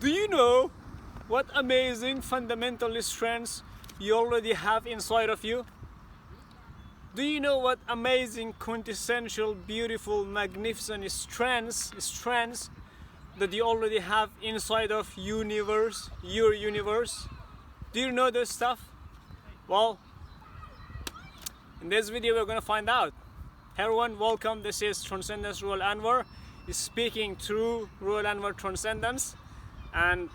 Do you know what amazing fundamental strengths you already have inside of you? Do you know what amazing, quintessential, beautiful, magnificent strengths that you already have inside of universe, your universe? Do you know this stuff? Well, in this video we're gonna find out. Hey everyone, welcome. This is Transcendence Royal Anwar is speaking through Royal Anwar Transcendence, and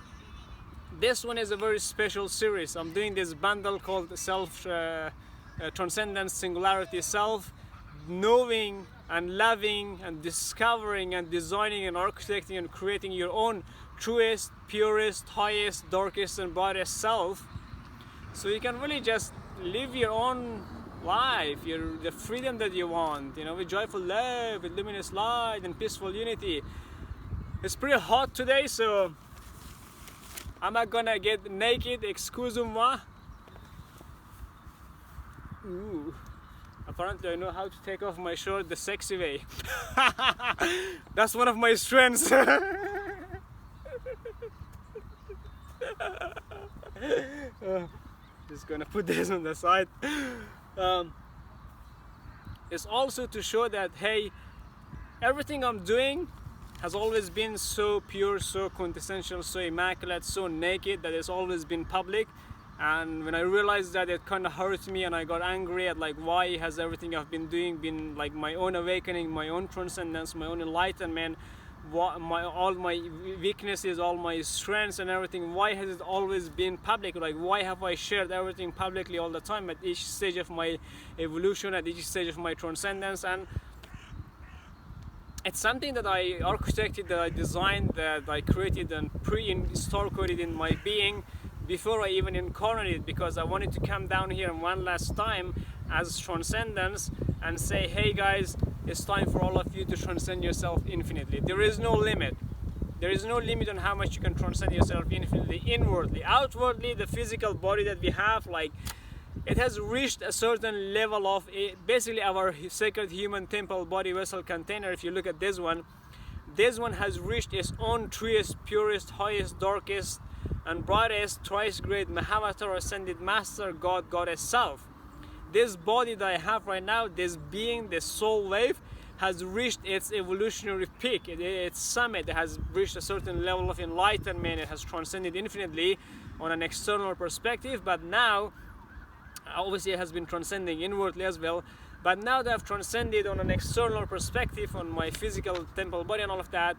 this one is a very special series. I'm doing this bundle called Self Transcendence Singularity Self, knowing and loving and discovering and designing and architecting and creating your own truest, purest, highest, darkest and brightest self, so you can really just live your own life, the freedom that you want, with joyful love, with luminous light and peaceful unity. It's pretty hot today, so I'm not gonna get naked, excuse-moi. Ooh, apparently I know how to take off my shirt the sexy way. That's one of my strengths. Just gonna put this on the side. It's also to show that, hey, everything I'm doing has always been so pure, so quintessential, so immaculate, so naked, that it's always been public. And when I realized that, it kind of hurt me, and I got angry at why has everything I've been doing been like my own awakening, my own transcendence, my own enlightenment, all my weaknesses, all my strengths and everything, why has it always been public? Why have I shared everything publicly all the time at each stage of my evolution, at each stage of my transcendence? And it's something that I architected, that I designed, that I created and pre-install coded in my being before I even incarnated, because I wanted to come down here one last time as transcendence and say, hey guys, it's time for all of you to transcend yourself infinitely. There is no limit. There is no limit on how much you can transcend yourself infinitely, inwardly. Outwardly, the physical body that we have, it has reached a certain level of basically our sacred human temple body vessel container. If you look at this one has reached its own truest, purest, highest, darkest and brightest, thrice great Mahavatar ascended master, God, Goddess self. This body that I have right now, this being, this soul wave, has reached its evolutionary peak, its summit. It has reached a certain level of enlightenment. It has transcended infinitely on an external perspective, but now, obviously it has been transcending inwardly as well, but now that I've transcended on an external perspective, on my physical temple body and all of that,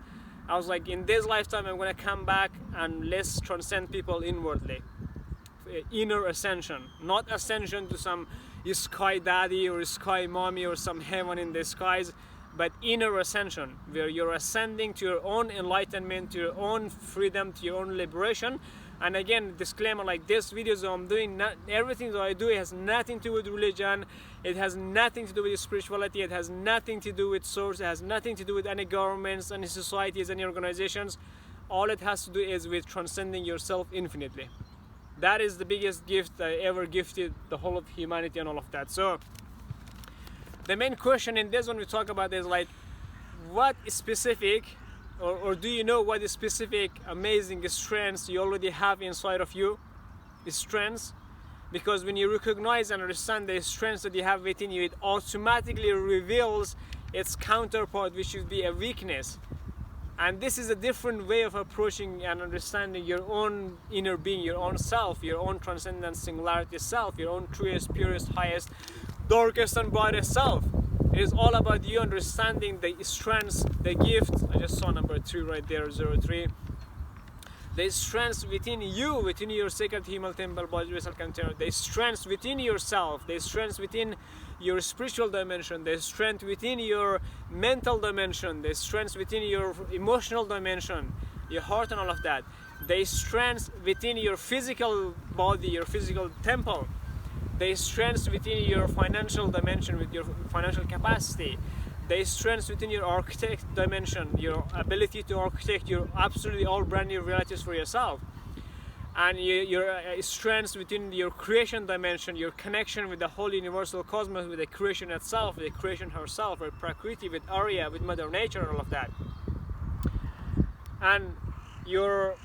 I was like, in this lifetime I'm going to come back and let's transcend people inwardly. Inner ascension, not ascension to some sky daddy or sky mommy or some heaven in the skies, but inner ascension, where you're ascending to your own enlightenment, to your own freedom, to your own liberation. And again, disclaimer, this videos that I'm doing, everything that I do, it has nothing to do with religion, it has nothing to do with spirituality, it has nothing to do with source, it has nothing to do with any governments, any societies, any organizations. All it has to do is with transcending yourself infinitely. That is the biggest gift I ever gifted the whole of humanity and all of that. So the main question in this one we talk about is what specific, or do you know what specific amazing strengths you already have inside of you? Strengths. Because when you recognize and understand the strengths that you have within you, it automatically reveals its counterpart, which should be a weakness. And this is a different way of approaching and understanding your own inner being, your own self, your own transcendent singularity self, your own truest, purest, highest, darkest and brightest self. It is all about you understanding the strengths, the gift. I just saw number 3 right there, 03. The strengths within you, within your sacred human temple body vessel container. The strengths within yourself, the strengths within your spiritual dimension, the strength within your mental dimension, the strengths within your emotional dimension, your heart and all of that. The strengths within your physical body, your physical temple. The strengths within your financial dimension, with your financial capacity. The strengths within your architect dimension, your ability to architect your absolutely all brand new realities for yourself. And your strengths within your creation dimension, your connection with the whole universal cosmos, with the creation itself, with the creation herself, with Prakriti, with Arya, with Mother Nature, all of that. And your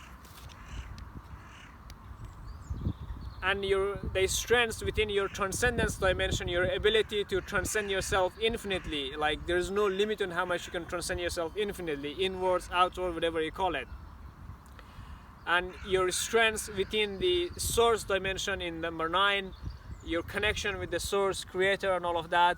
and the strengths within your transcendence dimension, your ability to transcend yourself infinitely. Like there's no limit on how much you can transcend yourself infinitely, inwards, outward, whatever you call it. And your strengths within the source dimension in number 9, your connection with the source, creator, and all of that.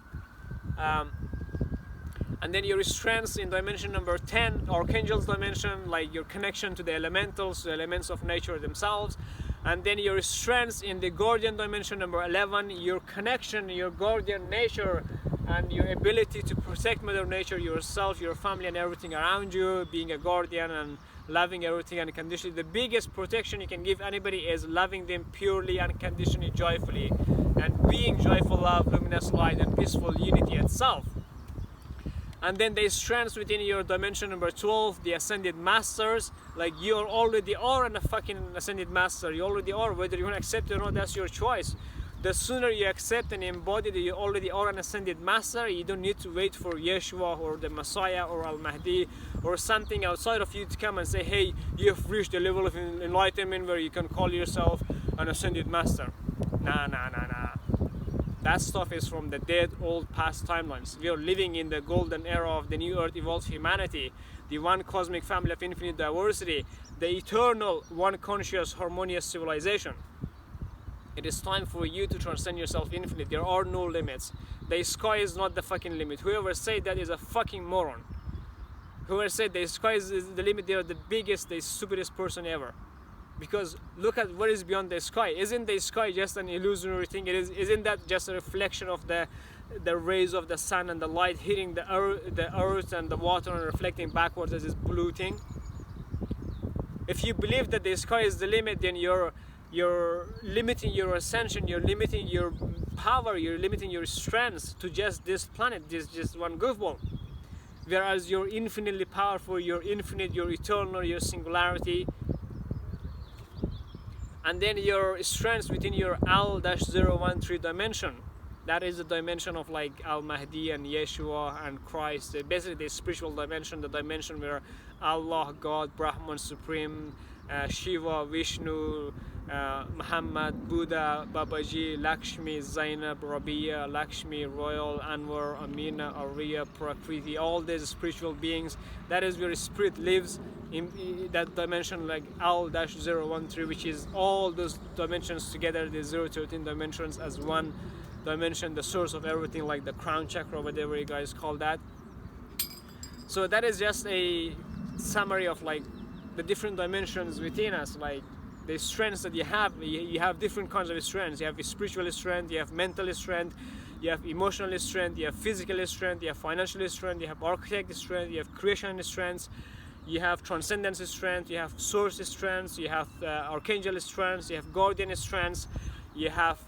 And then your strengths in dimension number 10, archangel's dimension, like your connection to the elementals, the elements of nature themselves. And then your strengths in the guardian dimension number 11, your connection, your guardian nature, and your ability to protect Mother Nature, yourself, your family, and everything around you, being a guardian and loving everything unconditionally. The biggest protection you can give anybody is loving them purely, unconditionally, joyfully, and being joyful love, luminous light, and peaceful unity itself. And then the strengths within your dimension number 12, the ascended masters. Like you already are a fucking ascended master. You already are. Whether you want to accept it or not, that's your choice. The sooner you accept and embody that you already are an ascended master, you don't need to wait for Yeshua or the Messiah or Al-Mahdi or something outside of you to come and say, hey, you have reached a level of enlightenment where you can call yourself an ascended master. Nah. That stuff is from the dead, old, past timelines. We are living in the golden era of the new earth evolved humanity, the one cosmic family of infinite diversity, the eternal, one conscious, harmonious civilization. It is time for you to transcend yourself infinitely. There are no limits. The sky is not the fucking limit. Whoever said that is a fucking moron. Whoever said the sky is the limit, they are the biggest, the stupidest person ever. Because look at what is beyond the sky. Isn't the sky just an illusionary thing? Isn't that just a reflection of the rays of the sun and the light hitting the earth and the water and reflecting backwards as this blue thing? If you believe that the sky is the limit, then you're limiting your ascension, you're limiting your power, you're limiting your strengths to just this planet, just one goofball. Whereas you're infinitely powerful, you're infinite, you're eternal, your singularity. And then your strengths within your Al-013 dimension. That is the dimension of like Al-Mahdi and Yeshua and Christ. Basically the spiritual dimension, the dimension where Allah, God, Brahman, Supreme, Shiva, Vishnu, Muhammad, Buddha, Babaji, Lakshmi, Zainab, Rabia, Lakshmi, Royal Anwar, Amina, Arya, Prakriti, all these spiritual beings. That is where spirit lives in that dimension, like Al-013, which is all those dimensions together, the 013 dimensions as one dimension, the source of everything, like the crown chakra, whatever you guys call that. So that is just a summary of like the different dimensions within us, like the strengths that you have. You have different kinds of strengths. You have spiritual strength, you have mental strength, you have emotional strength, you have physical strength, you have financial strength, you have architect strength, you have creation strengths, you have transcendence strength, you have source strengths, you have archangel strengths, you have guardian strengths, you have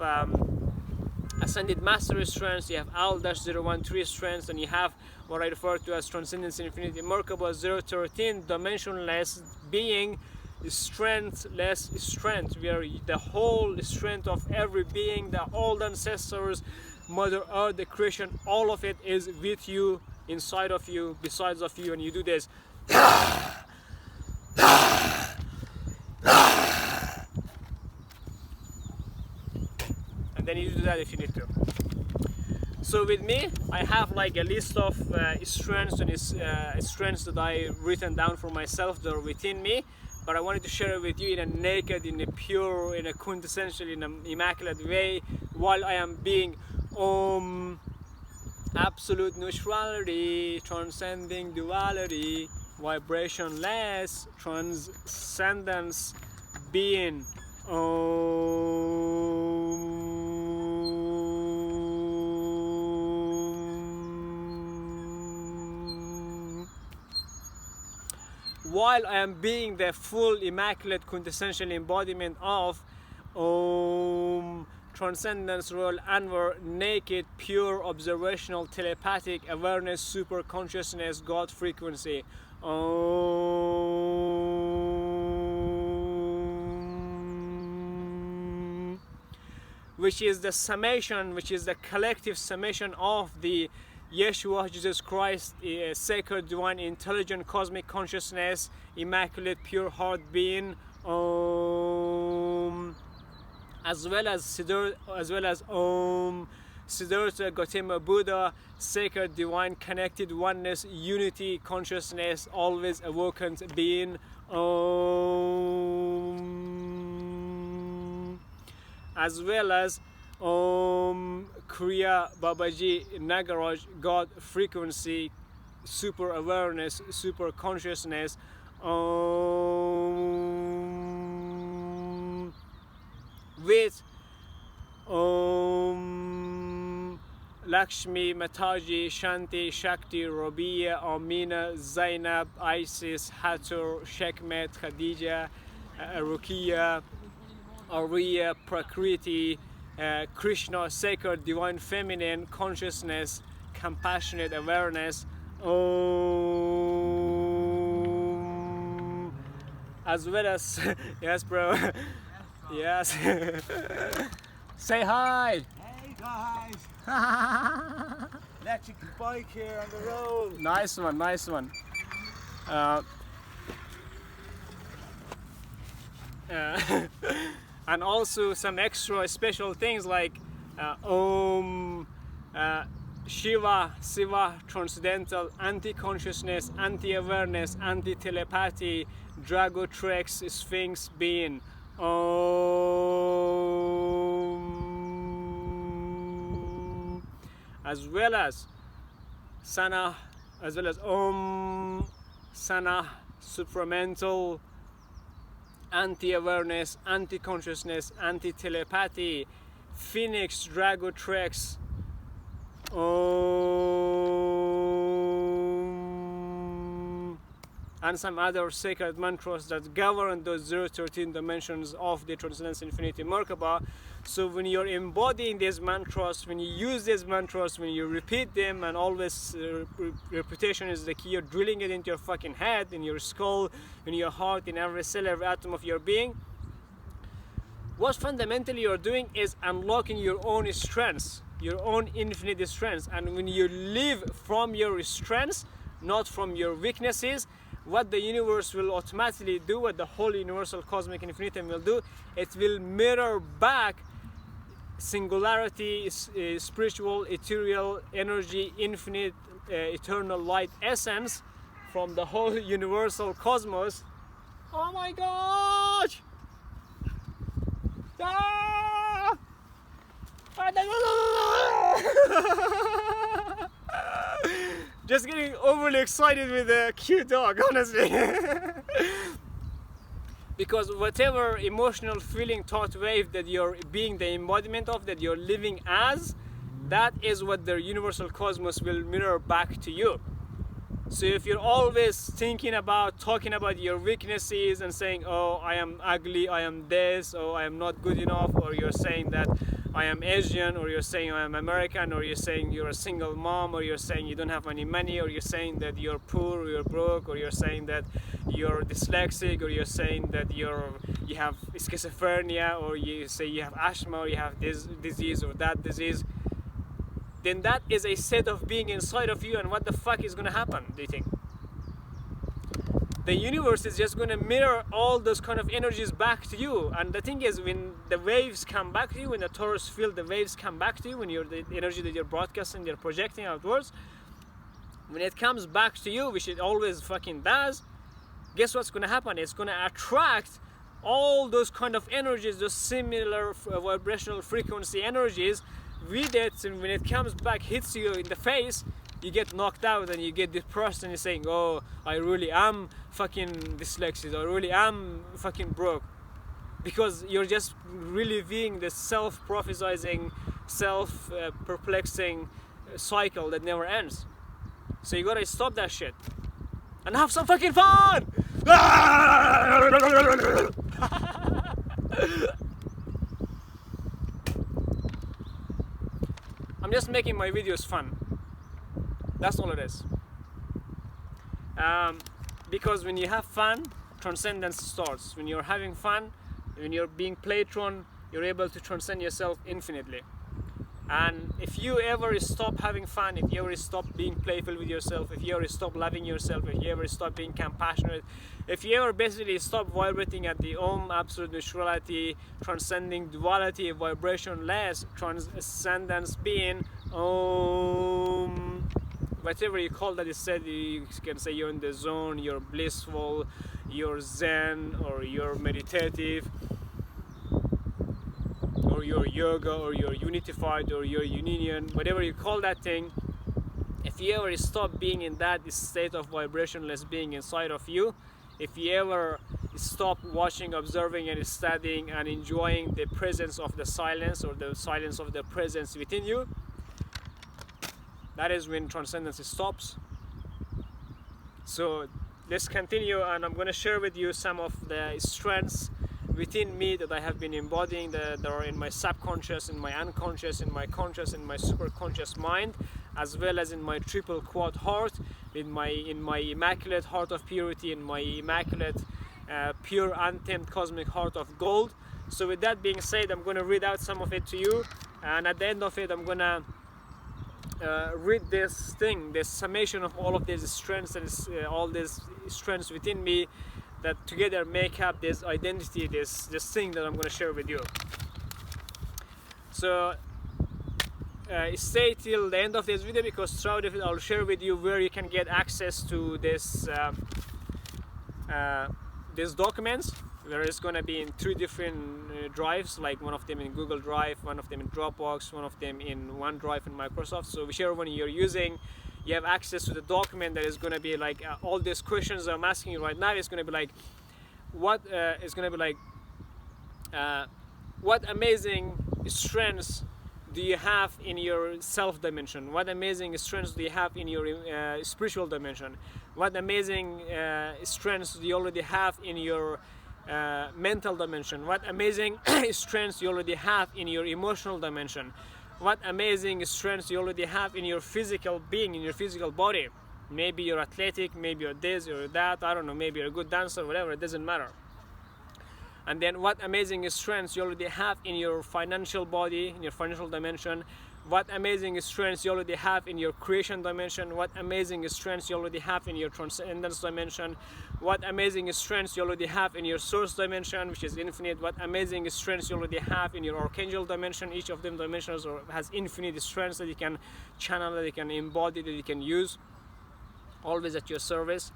ascended master strengths, you have Al-013 strengths, and you have what I refer to as transcendence infinity, remarkable 013 dimensionless being, strengthless strength, where the whole strength of every being, the old ancestors, Mother Earth, the creation, all of it is with you, inside of you, besides of you, and you do this. And then you do that if you need to. So with me, I have like a list of strengths and strengths that I written down for myself that are within me, but I wanted to share it with you in a naked, in a pure, in a quintessential, in an immaculate way, while I am being absolute neutrality, transcending duality, vibrationless, transcendence, being while I am being the full immaculate quintessential embodiment of Transcendence, Royal Anwar, naked, pure, observational, telepathic awareness, super consciousness, God frequency. Which is the summation, which is the collective summation of the Yeshua, Jesus Christ, sacred, divine, intelligent, cosmic consciousness, immaculate, pure heart being, as well as Om, Siddhartha Gautama Buddha, sacred, divine, connected, oneness, unity, consciousness, always awoken being. Om. As well as Om Kriya Babaji Nagaraj, God, frequency, super awareness, super consciousness. Om. With Om Lakshmi, Mataji, Shanti, Shakti, Rabia, Amina, Zainab, Isis, Hathor, Shekmet, Khadija, Rukia, Arya, Prakriti, Krishna, sacred, divine, feminine, consciousness, compassionate awareness. Om. As well as yes, bro. Yes. Say hi. Hey guys. Electric bike here on the road. Nice one, nice one. And also some extra special things like Om, Shiva, Siva, transcendental, anti-consciousness, anti-awareness, anti-telepathy, Dragotrex, Sphinx being. Om. As well as Sana, as well as Om, Sana, supramental, anti-awareness, anti-consciousness, anti-telepathy, Phoenix, Dragotrex, Om, and some other sacred mantras that govern those 013 dimensions of the Transcendence Infinity Merkaba. So when you're embodying these mantras, when you use these mantras, when you repeat them, and always repetition is the key, you're drilling it into your fucking head, in your skull, in your heart, in every cell, every atom of your being, what fundamentally you're doing is unlocking your own strengths, your own infinite strengths. And when you live from your strengths, not from your weaknesses, what the universe will automatically do, what the whole universal cosmic infinitum will do, it will mirror back singularity, spiritual, ethereal energy, infinite, eternal light essence from the whole universal cosmos. Oh my gosh! Ah! Just getting overly excited with a cute dog, honestly. Because whatever emotional feeling, thought wave that you're being the embodiment of, that you're living as, that is what the universal cosmos will mirror back to you. So if you're always thinking about, talking about your weaknesses and saying, oh, I am ugly, I am this, or I am not good enough, or you're saying that I am Asian, or you're saying I am American, or you're saying you're a single mom, or you're saying you don't have any money, or you're saying that you're poor, or you're broke, or you're saying that you're dyslexic, or you're saying that you have schizophrenia, or you say you have asthma, or you have this disease or that disease, then that is a state of being inside of you. And what the fuck is going to happen, do you think? The universe is just going to mirror all those kind of energies back to you. And the thing is, when the waves come back to you, when the torus field, the waves come back to you, when you're the energy that you're broadcasting, you're projecting outwards, when it comes back to you, which it always fucking does, guess what's going to happen? It's going to attract all those kind of energies, those similar vibrational frequency energies with it. And when it comes back, hits you in the face, you get knocked out and you get depressed and you're saying, oh, I really am fucking dyslexic, I really am fucking broke. Because you're just reliving the self-prophesizing, self-perplexing cycle that never ends. So you gotta stop that shit and have some fucking fun! I'm just making my videos fun. That's all it is. Because when you have fun, transcendence starts. When you're having fun, when you're being playtron, you're able to transcend yourself infinitely. And if you ever stop having fun, if you ever stop being playful with yourself, if you ever stop loving yourself, if you ever stop being compassionate, if you ever basically stop vibrating at the Om, absolute neutrality, transcending duality, vibrationless, transcendence being, Om, whatever you call that is said, you can say you're in the zone, you're blissful, you're zen, or you're meditative, or you're yoga, or you're unified, or you're union, whatever you call that thing. If you ever stop being in that state of vibrationless being inside of you, if you ever stop watching, observing, and studying and enjoying the presence of the silence, or the silence of the presence within you, that is when transcendence stops. So let's continue, and I'm going to share with you some of the strengths within me that I have been embodying, that are in my subconscious, in my unconscious, in my conscious, in my superconscious mind, as well as in my triple quad heart, in my immaculate heart of purity, in my immaculate pure untamed cosmic heart of gold. So with that being said, I'm going to read out some of it to you, and at the end of it I'm going to read this summation of all of these strengths, and all these strengths within me that together make up this identity, this thing that I'm going to share with you. So stay till the end of this video, because throughout it I'll share with you where you can get access to this these documents. There is going to be in 3 different drives, like one of them in Google Drive, one of them in Dropbox, one of them in OneDrive in Microsoft. So whichever one you're using, you have access to the document that is going to be like all these questions I'm asking you right now. Is going to be like, what amazing strengths do you have in your self dimension? What amazing strengths do you have in your spiritual dimension? What amazing strengths do you already have in your mental dimension? What amazing strengths you already have in your emotional dimension? What amazing strengths you already have in your physical being, in your physical body? Maybe you're athletic, maybe you're this or that, I don't know, maybe you're a good dancer, whatever, it doesn't matter. And then what amazing strengths you already have in your financial body, in your financial dimension? What amazing strengths you already have in your creation dimension? What amazing strengths you already have in your transcendence dimension? What amazing strengths you already have in your source dimension, which is infinite? What amazing strengths you already have in your archangel dimension? Each of them dimensions has infinite strengths that you can channel, that you can embody, that you can use, always at your service.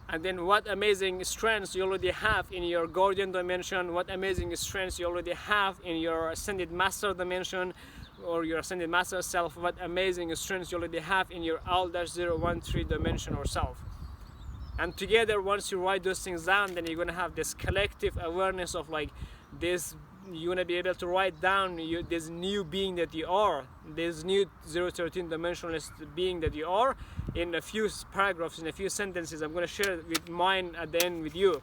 And then what amazing strengths you already have in your guardian dimension? What amazing strengths you already have in your ascended master dimension, or your ascended master self? What amazing strengths you already have in your Al-013 dimension or self? And together, once you write those things down, then you're going to have this collective awareness of like this. You're going to be able to write down this new being that you are, this new 013 dimensionless being that you are, in a few paragraphs, in a few sentences. I'm going to share with mine at the end with you.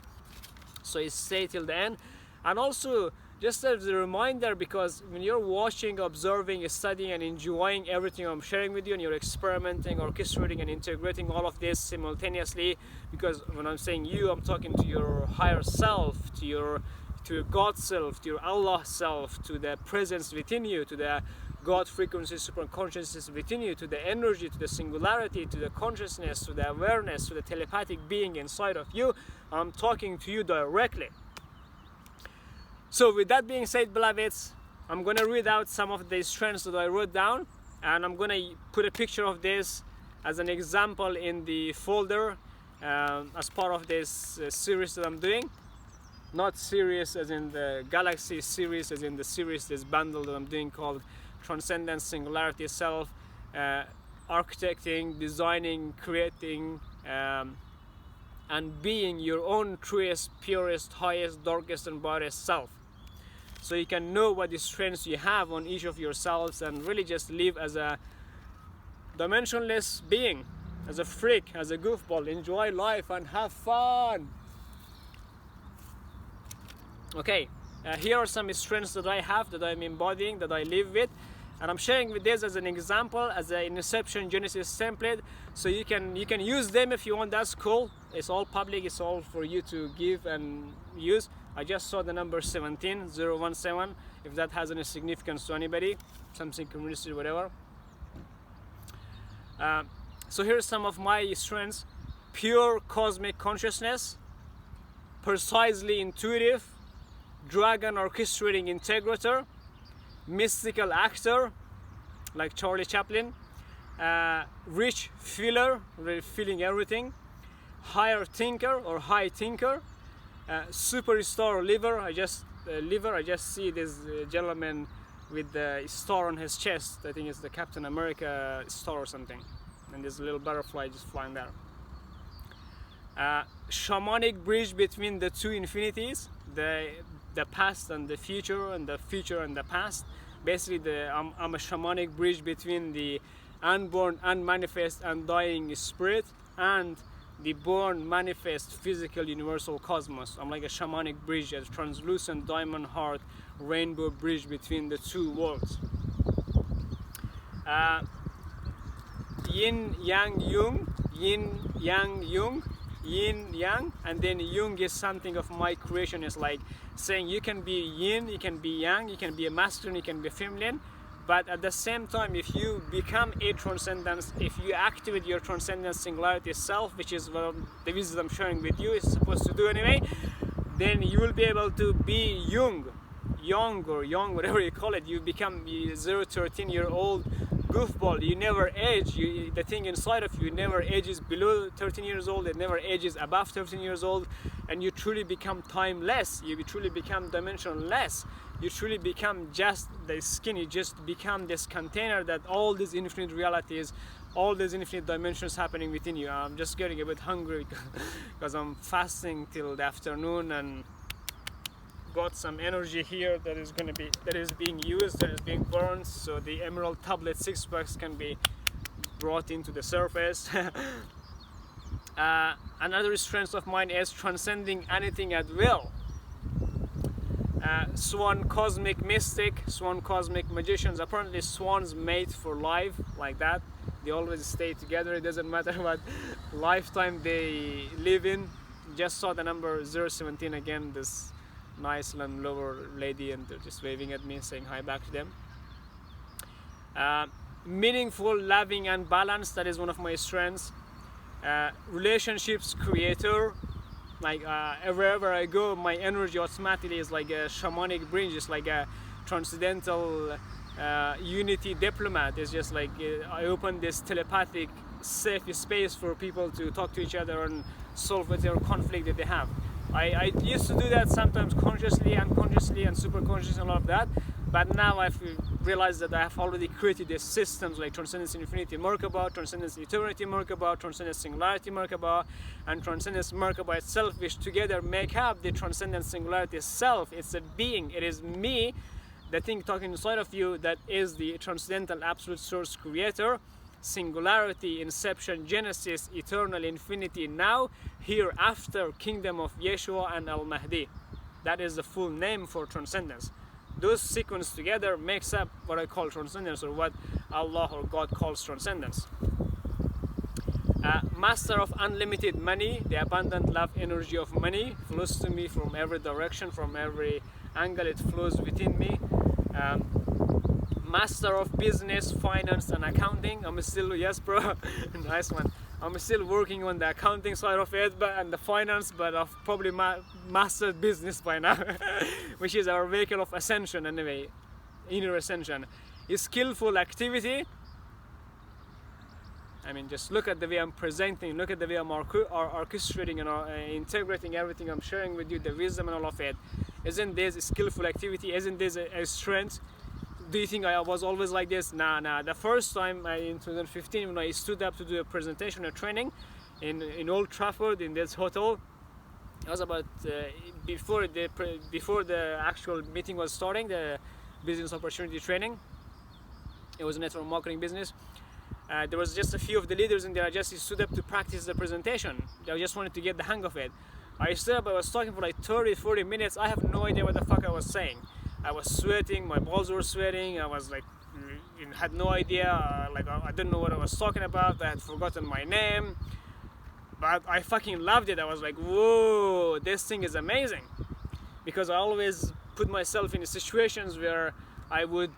So stay till the end. And also, just as a reminder, because when you're watching, observing, studying, and enjoying everything I'm sharing with you, and you're experimenting, orchestrating, and integrating all of this simultaneously, because when I'm saying you, I'm talking to your higher self, to your God self, to your Allah self, to the presence within you, to the God frequency, super consciousness within you, to the energy, to the singularity, to the consciousness, to the awareness, to the telepathic being inside of you. I'm talking to you directly. So with that being said, beloveds, I'm going to read out some of the strengths that I wrote down, and I'm going to put a picture of this as an example in the folder as part of this series that I'm doing. Not series as in the galaxy series, as in the series, this bundle that I'm doing called Transcendence, Singularity, Self, architecting, designing, creating, and being your own truest, purest, highest, darkest, and brightest self. So you can know what the strengths you have on each of yourselves, and really just live as a dimensionless being, as a freak, as a goofball. Enjoy life and have fun. Okay, here are some strengths that I have, that I'm embodying, that I live with, and I'm sharing with this as an example, as an Inception Genesis template. So you can use them if you want. That's cool. It's all public. It's all for you to give and use. I just saw the number 17017, if that has any significance to anybody, some synchronicity, whatever. So here's some of my strengths: pure cosmic consciousness, precisely intuitive, dragon orchestrating integrator, mystical actor like Charlie Chaplin, rich feeler, really feeling everything, higher thinker or high thinker, superstar liver. I just see this gentleman with the star on his chest. I think it's the Captain America star or something, and there's a little butterfly just flying there. Shamanic bridge between the two infinities, the past and the future, and the future and the past. Basically, I'm a shamanic bridge between the unborn, unmanifest, undying spirit and the born, manifest, physical, universal cosmos. I'm like a shamanic bridge, a translucent diamond heart, rainbow bridge between the two worlds. Yin, yang, Jung, yin, yang, Jung, yin, yang, and then Jung is something of my creation. It's like saying you can be yin, you can be yang, you can be a masculine, you can be a feminine, but at the same time, if you become a transcendence, if you activate your transcendent singularity self, which is what the wisdom I'm sharing with you is supposed to do anyway, then you will be able to be young, or young, whatever you call it. You become 13-year-old goofball. You never age. The thing inside of you never ages below 13 years old. It never ages above 13 years old. And you truly become timeless. You truly become dimensionless. You truly become just the skin. You just become this container that all these infinite realities, all these infinite dimensions happening within you. I'm just getting a bit hungry because I'm fasting till the afternoon and got some energy here that is being used, that is being burned, so the emerald tablet 6 packs can be brought into the surface. Another strength of mine is transcending anything at will. Swan cosmic mystic, swan cosmic magicians. Apparently swans mate for life, like that. They always stay together. It doesn't matter what lifetime they live in. Just saw the number 017 again, this nice and lower lady, and they're just waving at me, saying hi back to them. Meaningful, loving and balanced, that is one of my strengths. Relationships creator, like wherever I go, my energy automatically is like a shamanic bridge, just like a transcendental unity diplomat. It's just like I open this telepathic safe space for people to talk to each other and solve whatever conflict that they have. I used to do that sometimes consciously, unconsciously, and super conscious and all of that, but now I've realized that I have already created these systems like Transcendence Infinity Merkaba, Transcendence Eternity Merkaba, Transcendence Singularity Merkaba, and Transcendence Merkaba itself, which together make up the Transcendent Singularity Self. It's a being, it is me, the thing talking inside of you, that is the Transcendental Absolute Source Creator, Singularity, Inception, Genesis, Eternal, Infinity, Now, Hereafter, Kingdom of Yeshua and Al-Mahdi. That is the full name for transcendence. Those sequence together makes up what I call transcendence, or what Allah or God calls transcendence. Master of unlimited money, the abundant love energy of money flows to me from every direction, from every angle. It flows within me. Master of business, finance and accounting. I'm still, yes bro, nice one. I'm still working on the accounting side of it, and the finance, but I've probably mastered business by now, which is our vehicle of ascension anyway, inner ascension. Is skillful activity. I mean, just look at the way I'm presenting, look at the way I'm orchestrating and integrating everything I'm sharing with you, the wisdom and all of it. Isn't this skillful activity? Isn't this a strength? Do you think I was always like this? Nah. The first time in 2015, when I stood up to do a presentation, a training in Old Trafford in this hotel, it was about before the actual meeting was starting, the business opportunity training. It was a network marketing business. There was just a few of the leaders in there. I just stood up to practice the presentation. I just wanted to get the hang of it. I stood up, I was talking for like 30-40 minutes. I have no idea what the fuck I was saying. I was sweating, my balls were sweating, I was like, had no idea, like I didn't know what I was talking about, I had forgotten my name, but I fucking loved it. I was like, whoa, this thing is amazing. because I always put myself in situations where I would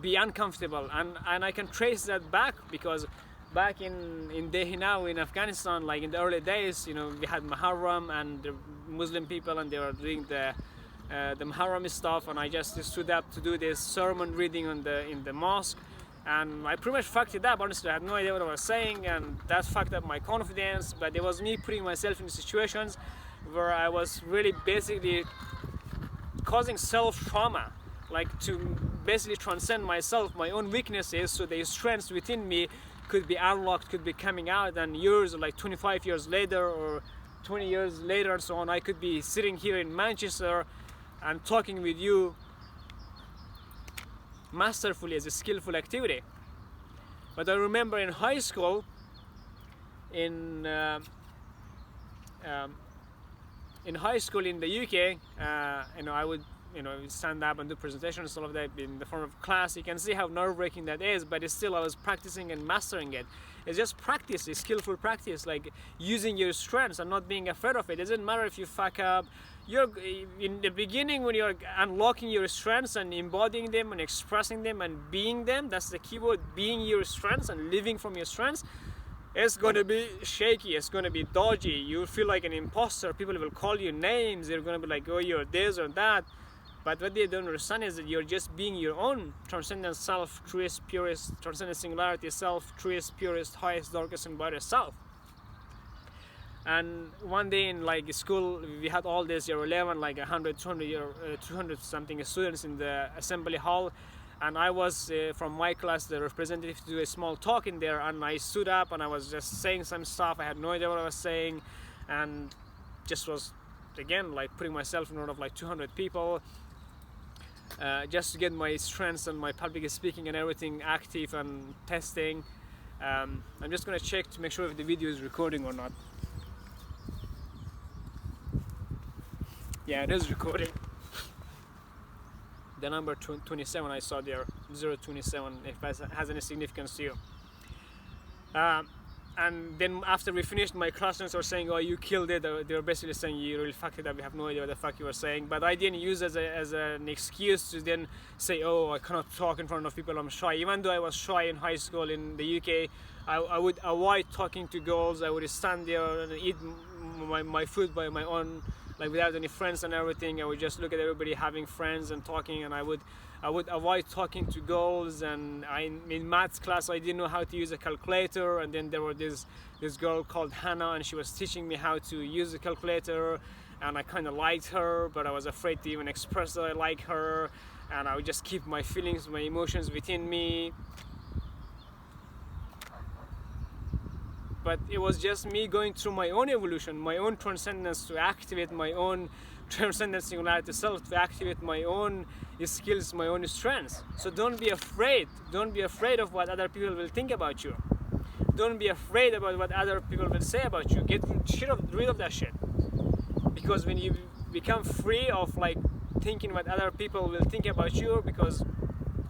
be uncomfortable, and I can trace that back, because back in Delhi now in Afghanistan, like in the early days, you know, we had Muharram and the Muslim people, and they were doing the Muharram stuff, and I just stood up to do this sermon reading in the mosque, and I pretty much fucked it up. Honestly, I had no idea what I was saying, and that fucked up my confidence. But it was me putting myself in situations where I was really basically causing self-trauma, like to basically transcend myself, my own weaknesses, so the strengths within me could be unlocked, could be coming out, and years, like 25 years later or 20 years later and so on, I could be sitting here in Manchester and talking with you masterfully as a skillful activity. But I remember in high school, in high school in the UK, you know, I would, you know, stand up and do presentations, all of that in the form of class. You can see how nerve-wracking that is, but it's still, I was practicing and mastering it. It's just practice, it's skillful practice, like using your strengths and not being afraid of it. It doesn't matter if you fuck up. You're in the beginning, when you're unlocking your strengths and embodying them and expressing them and being them, that's the keyword, being your strengths and living from your strengths. It's going to be shaky, it's going to be dodgy, you feel like an imposter, people will call you names, they're going to be like, oh, you're this or that. But what they don't understand is that you're just being your own transcendent self, truest, purest, transcendent singularity self, truest, purest, highest, darkest, and brightest self. And one day in like school, we had all this year 11, like 200 something students in the assembly hall, and I was from my class the representative to do a small talk in there, and I stood up and I was just saying some stuff. I had no idea what I was saying, and just was again like putting myself in front of like 200 people, just to get my strengths and my public speaking and everything active and testing. I'm just gonna check to make sure if the video is recording or not. Yeah, it is recording. The number 27 I saw there, 027, if that has any significance to you. And then after we finished, my classmates were saying, oh, you killed it. They were basically saying, you really fucked it up, we have no idea what the fuck you were saying. But I didn't use it as an excuse to then say, oh, I cannot talk in front of people, I'm shy. Even though I was shy in high school in the UK, I would avoid talking to girls. I would stand there and eat my food by my own, like without any friends and everything. I would just look at everybody having friends and talking, and I would avoid talking to girls. And in maths class, I didn't know how to use a calculator, and then there was this girl called Hannah, and she was teaching me how to use a calculator, and I kind of liked her, but I was afraid to even express that I like her, and I would just keep my feelings, my emotions within me. But it was just me going through my own evolution, my own transcendence, to activate my own transcendent singularity self, to activate my own skills, my own strengths. So don't be afraid. Don't be afraid of what other people will think about you. Don't be afraid about what other people will say about you. Get rid of that shit. Because when you become free of like thinking what other people will think about you, because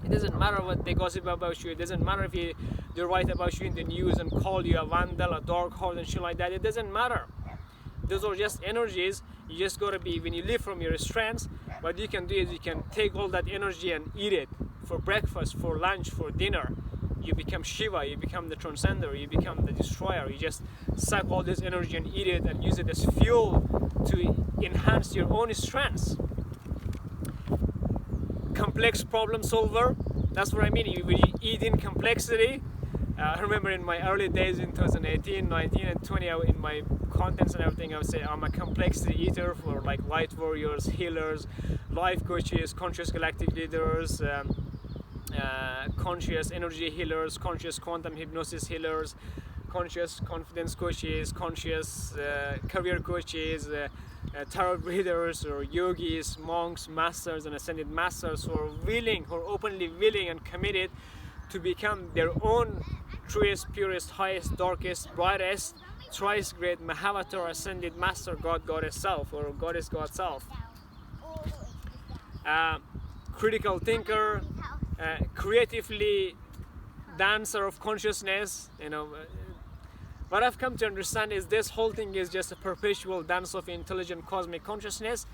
it doesn't matter what they gossip about you, it doesn't matter if they write about you in the news and call you a vandal, a dark horse and shit like that, it doesn't matter. Those are just energies. You just gotta be, when you live from your strengths, what you can do is you can take all that energy and eat it for breakfast, for lunch, for dinner. You become Shiva, you become the transcender, you become the destroyer. You just suck all this energy and eat it and use it as fuel to enhance your own strengths. Complex problem solver, that's what I mean. When you eat in complexity. I remember in my early days in 2018, 19 and 20, in my contents and everything, I would say I'm a complexity eater for like light warriors, healers, life coaches, conscious galactic leaders, conscious energy healers, conscious quantum hypnosis healers, conscious confidence coaches, conscious career coaches, tarot readers, or yogis, monks, masters and ascended masters who are openly willing and committed to become their own truest, purest, highest, darkest, brightest, thrice great Mahavatar, ascended master, God, Goddess self, or Goddess, God self. Critical thinker, creatively dancer of consciousness, What I've come to understand is this whole thing is just a perpetual dance of intelligent cosmic consciousness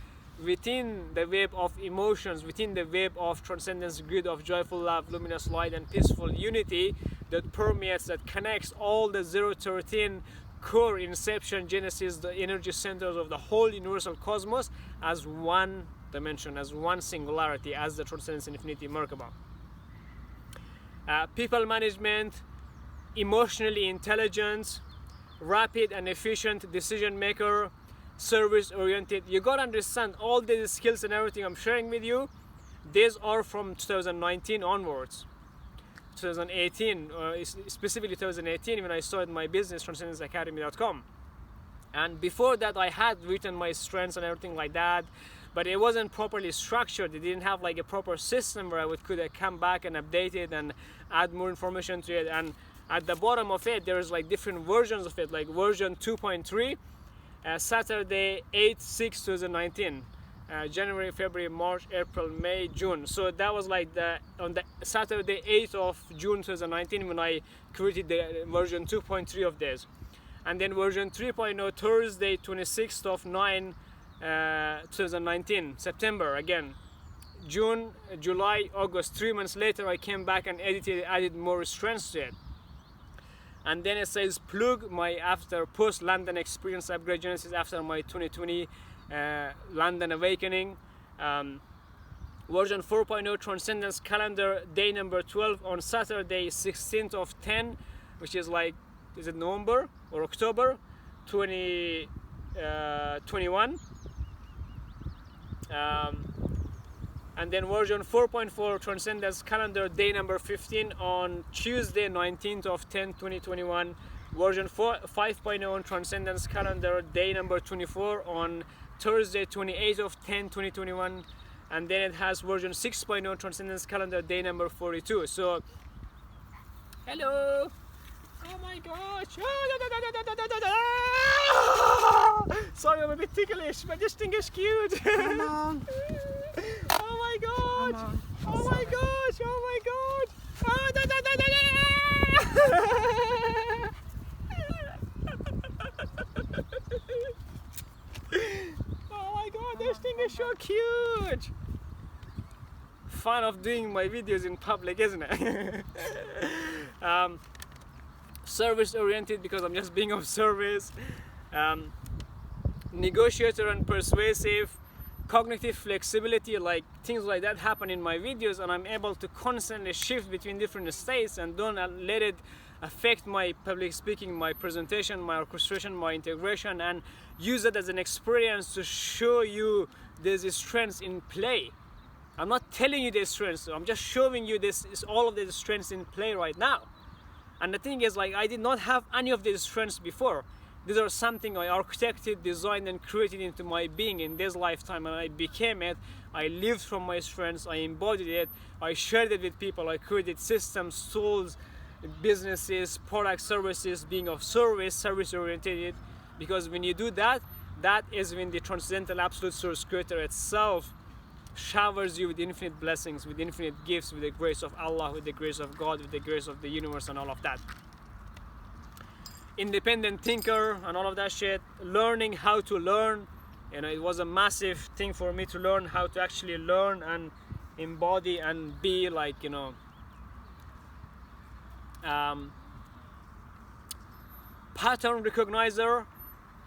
within the web of emotions, within the web of transcendence, grid of joyful love, luminous light, and peaceful unity that permeates, that connects all the 013 core, Inception, Genesis, the energy centers of the whole universal cosmos as one dimension, as one singularity, as the Transcendence Infinity Merkaba. People management, emotionally intelligent, rapid and efficient decision maker, service oriented. You gotta understand all these skills and everything I'm sharing with you, these are from 2019 onwards. 2018, specifically 2018, when I started my business, transcendenceacademy.com. And before that, I had written my strengths and everything like that, but it wasn't properly structured. It didn't have like a proper system where I could come back and update it and add more information to it. And at the bottom of it, there's like different versions of it, like version 2.3, Saturday 8/6/2019. January, February, March, April, May, June. So that was like on the Saturday 8th of June 2019 when I created the version 2.3 of this. And then version 3.0 Thursday 26th of 9 2019, September again. June, July, August, 3 months later I came back and added more strengths to it. And then it says plug my after post London experience upgrade Genesis after my 2020 London awakening. Version 4.0 Transcendence calendar day number 12 on Saturday 16th of 10, which is like, is it November or October 2021. And then version 4.4 Transcendence calendar day number 15 on Tuesday 19th of 10 2021. Version 5.0 Transcendence calendar day number 24 on Thursday 28th of 10 2021. And then it has version 6.0 Transcendence calendar day number 42. So hello, oh my gosh, sorry I'm a bit ticklish, but this thing is cute. Come on. Oh my god, oh my gosh, oh my god, oh my god, this thing is so cute. Fun of doing my videos in public, isn't it? Service oriented because I'm just being of service. Negotiator and persuasive. Cognitive flexibility, like things like that happen in my videos, and I'm able to constantly shift between different states and don't let it affect my public speaking, my presentation, my orchestration, my integration, and use it as an experience to show you these strengths in play. I'm not telling you these strengths, I'm just showing you this is all of these strengths in play right now. And the thing is, like, I did not have any of these strengths before. These are something I architected, designed, and created into my being in this lifetime, and I became it. I lived from my strengths, I embodied it, I shared it with people, I created systems, tools, businesses, products, services, being of service, service oriented. Because when you do that, that is when the transcendental absolute source creator itself showers you with infinite blessings, with infinite gifts, with the grace of Allah, with the grace of God, with the grace of the universe, and all of that. Independent thinker and all of that shit. Learning how to learn, you know, it was a massive thing for me to learn how to actually learn and embody and be like, you know, pattern recognizer.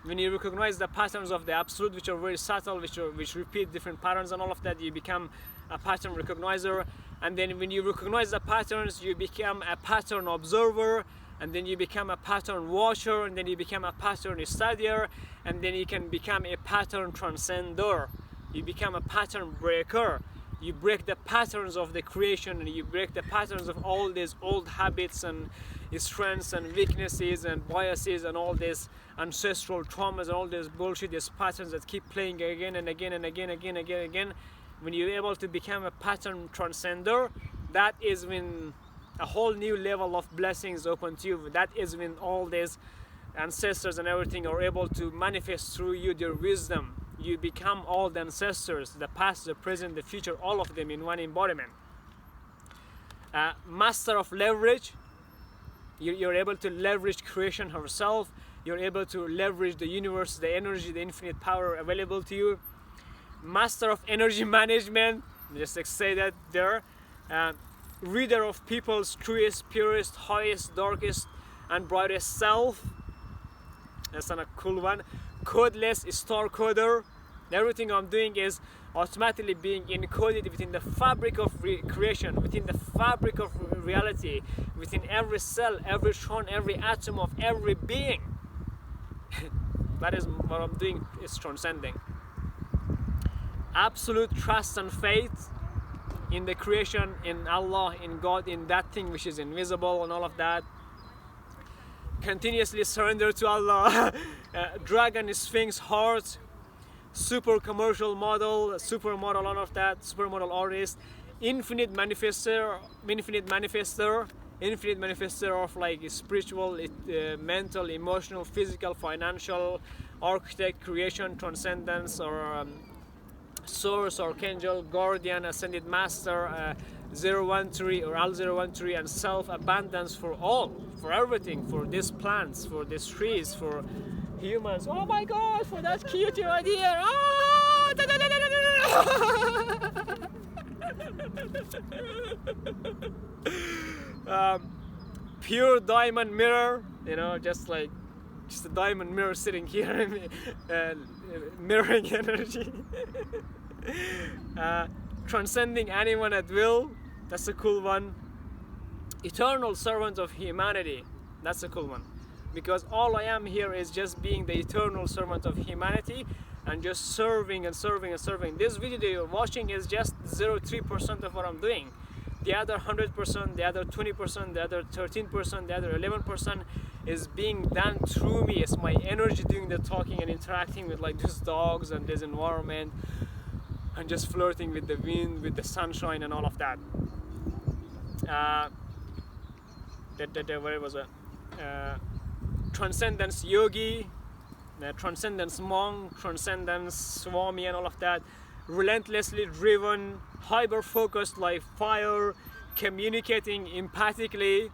When you recognize the patterns of the absolute, which are very subtle, which repeat different patterns and all of that, you become a pattern recognizer. And then when you recognize the patterns, you become a pattern observer, and then you become a pattern watcher, and then you become a pattern studier, and then you can become a pattern transcender. You become a pattern breaker. You break the patterns of the creation, and you break the patterns of all these old habits and strengths and weaknesses and biases and all these ancestral traumas and all this bullshit, these patterns that keep playing again and again and again and again. When you're able to become a pattern transcender, that is when a whole new level of blessings open to you. That is when all these ancestors and everything are able to manifest through you their wisdom. You become all the ancestors, the past, the present, the future, all of them in one embodiment. Master of leverage. You're able to leverage creation herself. You're able to leverage the universe, the energy, the infinite power available to you. Master of energy management, just like say that there. Reader of people's truest, purest, highest, darkest, and brightest self. That's a cool one. Codeless star coder. Everything I'm doing is automatically being encoded within the fabric of creation, within the fabric of reality, within every cell, every tron, every atom of every being. That is what I'm doing, is transcending. Absolute trust and faith in the creation, in Allah, in God, in that thing which is invisible and all of that. Continuously surrender to Allah. Dragon, Sphinx, heart, super commercial model, supermodel, all of that, supermodel artist, infinite manifester of like spiritual, mental, emotional, physical, financial, architect, creation, transcendence, or source, archangel, guardian, ascended master, 013 or Al-013, and self-abundance for all, for everything, for these plants, for these trees, for humans. Oh my god, for that cutie right here. Oh, da, da, da, da, da, da. Pure diamond mirror, you know, just a diamond mirror sitting here, mirroring energy. Transcending anyone at will, that's a cool one. Eternal servant of humanity, that's a cool one, because all I am here is just being the eternal servant of humanity and just serving and serving and serving. This video that you're watching is just 0.3% of what I'm doing. The other 100%, the other 20%, the other 13%, the other 11% is being done through me. It's my energy doing the talking and interacting with like these dogs and this environment, and just flirting with the wind, with the sunshine and all of that. Where was it? Transcendence yogi, transcendence monk, transcendence swami and all of that. Relentlessly driven, hyper focused like fire, communicating empathically,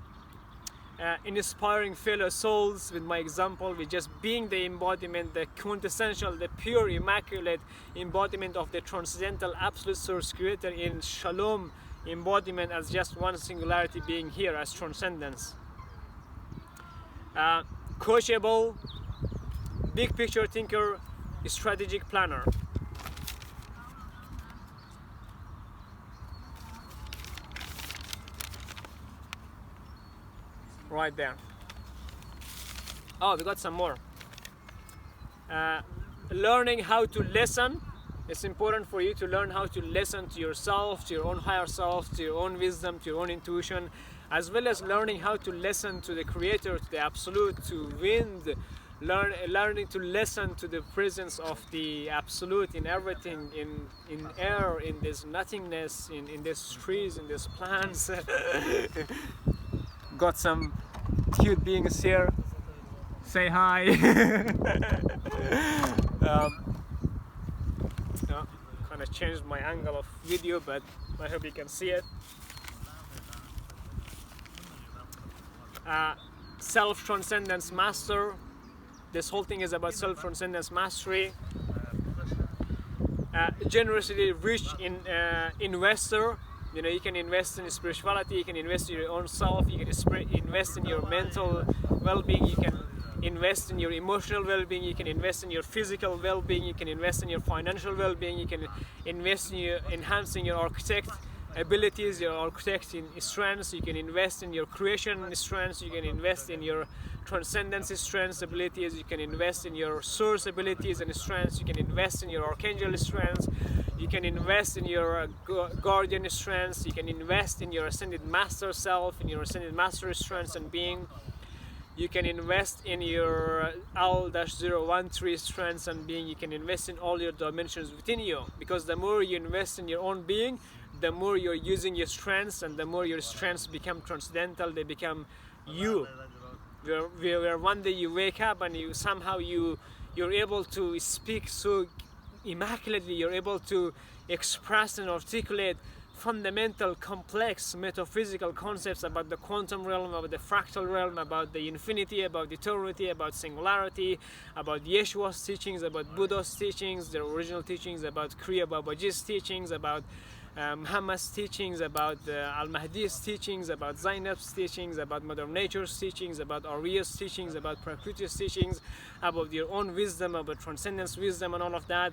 inspiring fellow souls with my example, with just being the embodiment, the quintessential, the pure, immaculate embodiment of the transcendental absolute source creator in shalom embodiment as just one singularity being here as transcendence. Coachable, big picture thinker, strategic planner. Right there. Oh, we got some more. Learning how to listen. It's important for you to learn how to listen to yourself, to your own higher self, to your own wisdom, to your own intuition, as well as learning how to listen to the creator, to the absolute, to wind, learning to listen to the presence of the absolute in everything, in air, in this nothingness, in these trees, in these plants. Got some cute beings here. Say hi. Kind of changed my angle of video, but I hope you can see it. Self Transcendence Master. This whole thing is about Self Transcendence Mastery. Generously rich investor. You know, you can invest in spirituality, you can invest in your own self, you can invest in your mental well-being, you can invest in your emotional well-being, you can invest in your physical well-being, you can invest in your financial well-being, you can invest in enhancing your architect abilities, your architect in strengths, you can invest in your creation strengths, you can invest in your transcendence strengths, abilities, you can invest in your source abilities and strengths, you can invest in your archangel strengths, you can invest in your guardian strengths, you can invest in your ascended master self, in your ascended master strengths and being. You can invest in your Al-013 strengths and being. You can invest in all your dimensions within you, because the more you invest in your own being, the more you're using your strengths, and the more your strengths become transcendental, they become you. Where one day you wake up and you're able to speak so immaculately, you're able to express and articulate fundamental, complex metaphysical concepts about the quantum realm, about the fractal realm, about the infinity, about eternity, about singularity, about Yeshua's teachings, about Buddha's teachings, their original teachings, about Kriya Babaji's teachings, about Muhammad's teachings, about Al-Mahdi's teachings, about Zainab's teachings, about Mother Nature's teachings, about Arya's teachings, about Prakriti's teachings, about your own wisdom, about transcendence wisdom and all of that.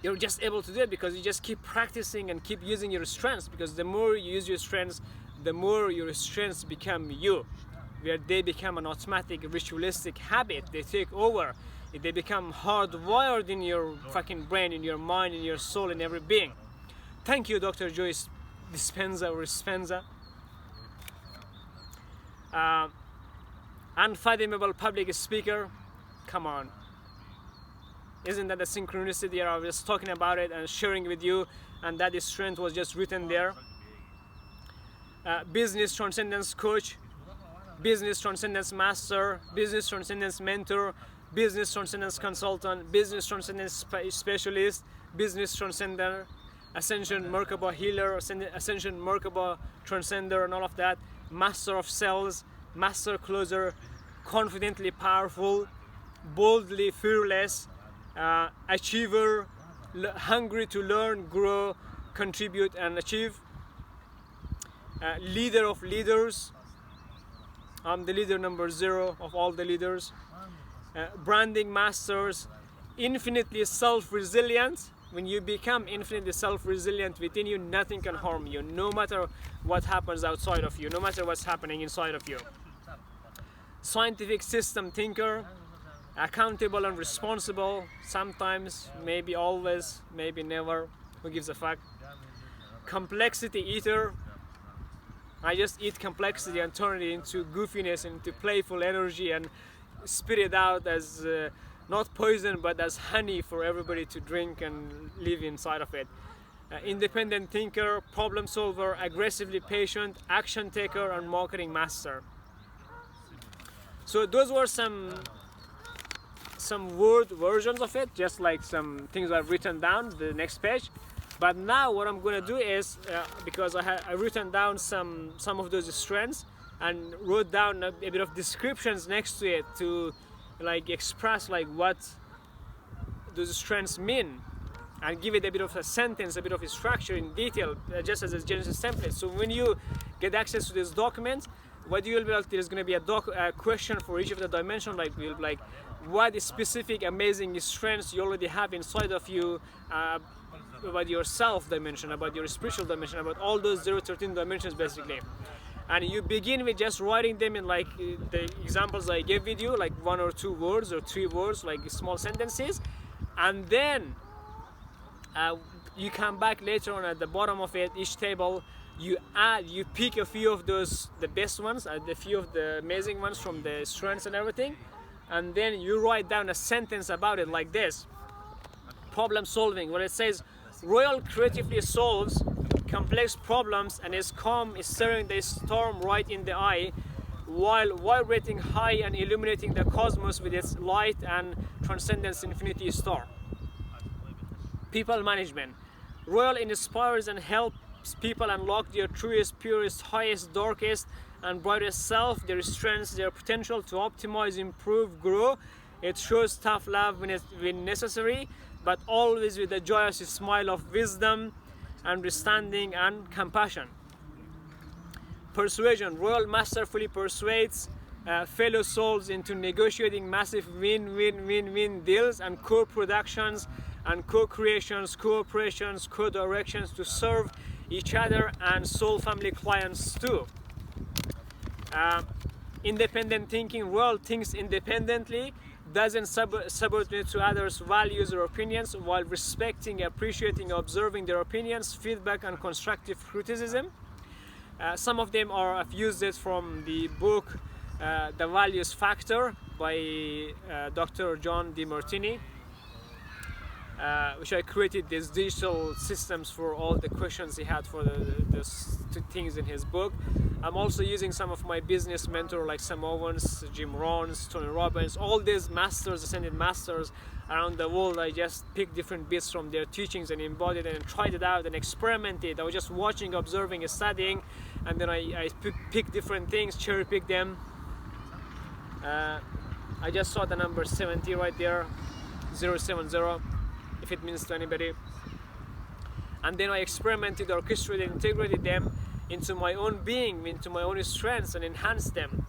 You're just able to do it because you just keep practicing and keep using your strengths, because the more you use your strengths, the more your strengths become you, where they become an automatic ritualistic habit. They take over. They become hardwired in your fucking brain, in your mind, in your soul, in every being. Thank you, Dr. Joyce Dispenza or Dispenza. Unfathomable public speaker. Come on. Isn't that a synchronicity? I was talking about it and sharing with you, and that strength was just written there. Business transcendence coach, business transcendence master, business transcendence mentor, business transcendence consultant, business transcendence specialist, business transcender, ascension Merkaba healer, ascension Merkaba transcender, and all of that. Master of sales, master closer, confidently powerful, boldly fearless, achiever, hungry to learn, grow, contribute, and achieve. Leader of leaders. I'm the leader number 0 of all the leaders. Branding masters. Infinitely self-resilient. When you become infinitely self-resilient within you, nothing can harm you, no matter what happens outside of you, no matter what's happening inside of you. Scientific system thinker. Accountable and responsible, sometimes, maybe always, maybe never, who gives a fuck. Complexity eater. I just eat complexity and turn it into goofiness, into playful energy, and spit it out as not poison but as honey for everybody to drink and live inside of it. Independent thinker, problem solver, aggressively patient, action taker, and marketing master. So those were some word versions of it, just like some things I've written down the next page. But now what I'm going to do is, because I've written down some of those strengths and wrote down a bit of descriptions next to it to like express like what those strengths mean, and give it a bit of a sentence, a bit of a structure in detail, just as a Genesis template. So when you get access to this document, what you will be like, there's going to be a question for each of the dimensions, like we'll be like, what specific amazing strengths you already have inside of you, about your self dimension, about your spiritual dimension, about all those 0-13 dimensions basically. And you begin with just writing them in like the examples I gave with you, like 1 or 2 words or 3 words, like small sentences, and then you come back later on at the bottom of it, each table, you pick a few of those, the best ones, and a few of the amazing ones from the strengths and everything, and then you write down a sentence about it like this. Problem solving, where it says, Royal creatively solves complex problems and is calm, is staring the storm right in the eye, while vibrating high and illuminating the cosmos with its light and transcendence infinity star. People management. Royal inspires and helps people unlock their truest, purest, highest, darkest, and brightest self, their strengths, their potential to optimize, improve, grow. It shows tough love when necessary, but always with a joyous smile of wisdom, understanding, and compassion. Persuasion. Royal masterfully persuades fellow souls into negotiating massive win-win-win-win deals and co-productions and co-creations, cooperations, co-directions to serve each other and soul family clients too. Independent thinking. Royal thinks independently, doesn't subordinate to others' values or opinions, while respecting, appreciating, observing their opinions, feedback, and constructive criticism. Some of them I've used it from the book The Values Factor by Dr. John DeMartini, which I created these digital systems for all the questions he had for the things in his book. I'm also using some of my business mentor like Sam Owens, Jim Rohns, Tony Robbins, all these masters, ascended masters around the world. I just picked different bits from their teachings and embodied it and tried it out and experimented. I was just watching, observing, and studying, and then I picked different things, cherry picked them. I just saw the number 70 right there, 070, if it means to anybody. And then I experimented, orchestrated, integrated them into my own being, into my own strengths, and enhanced them.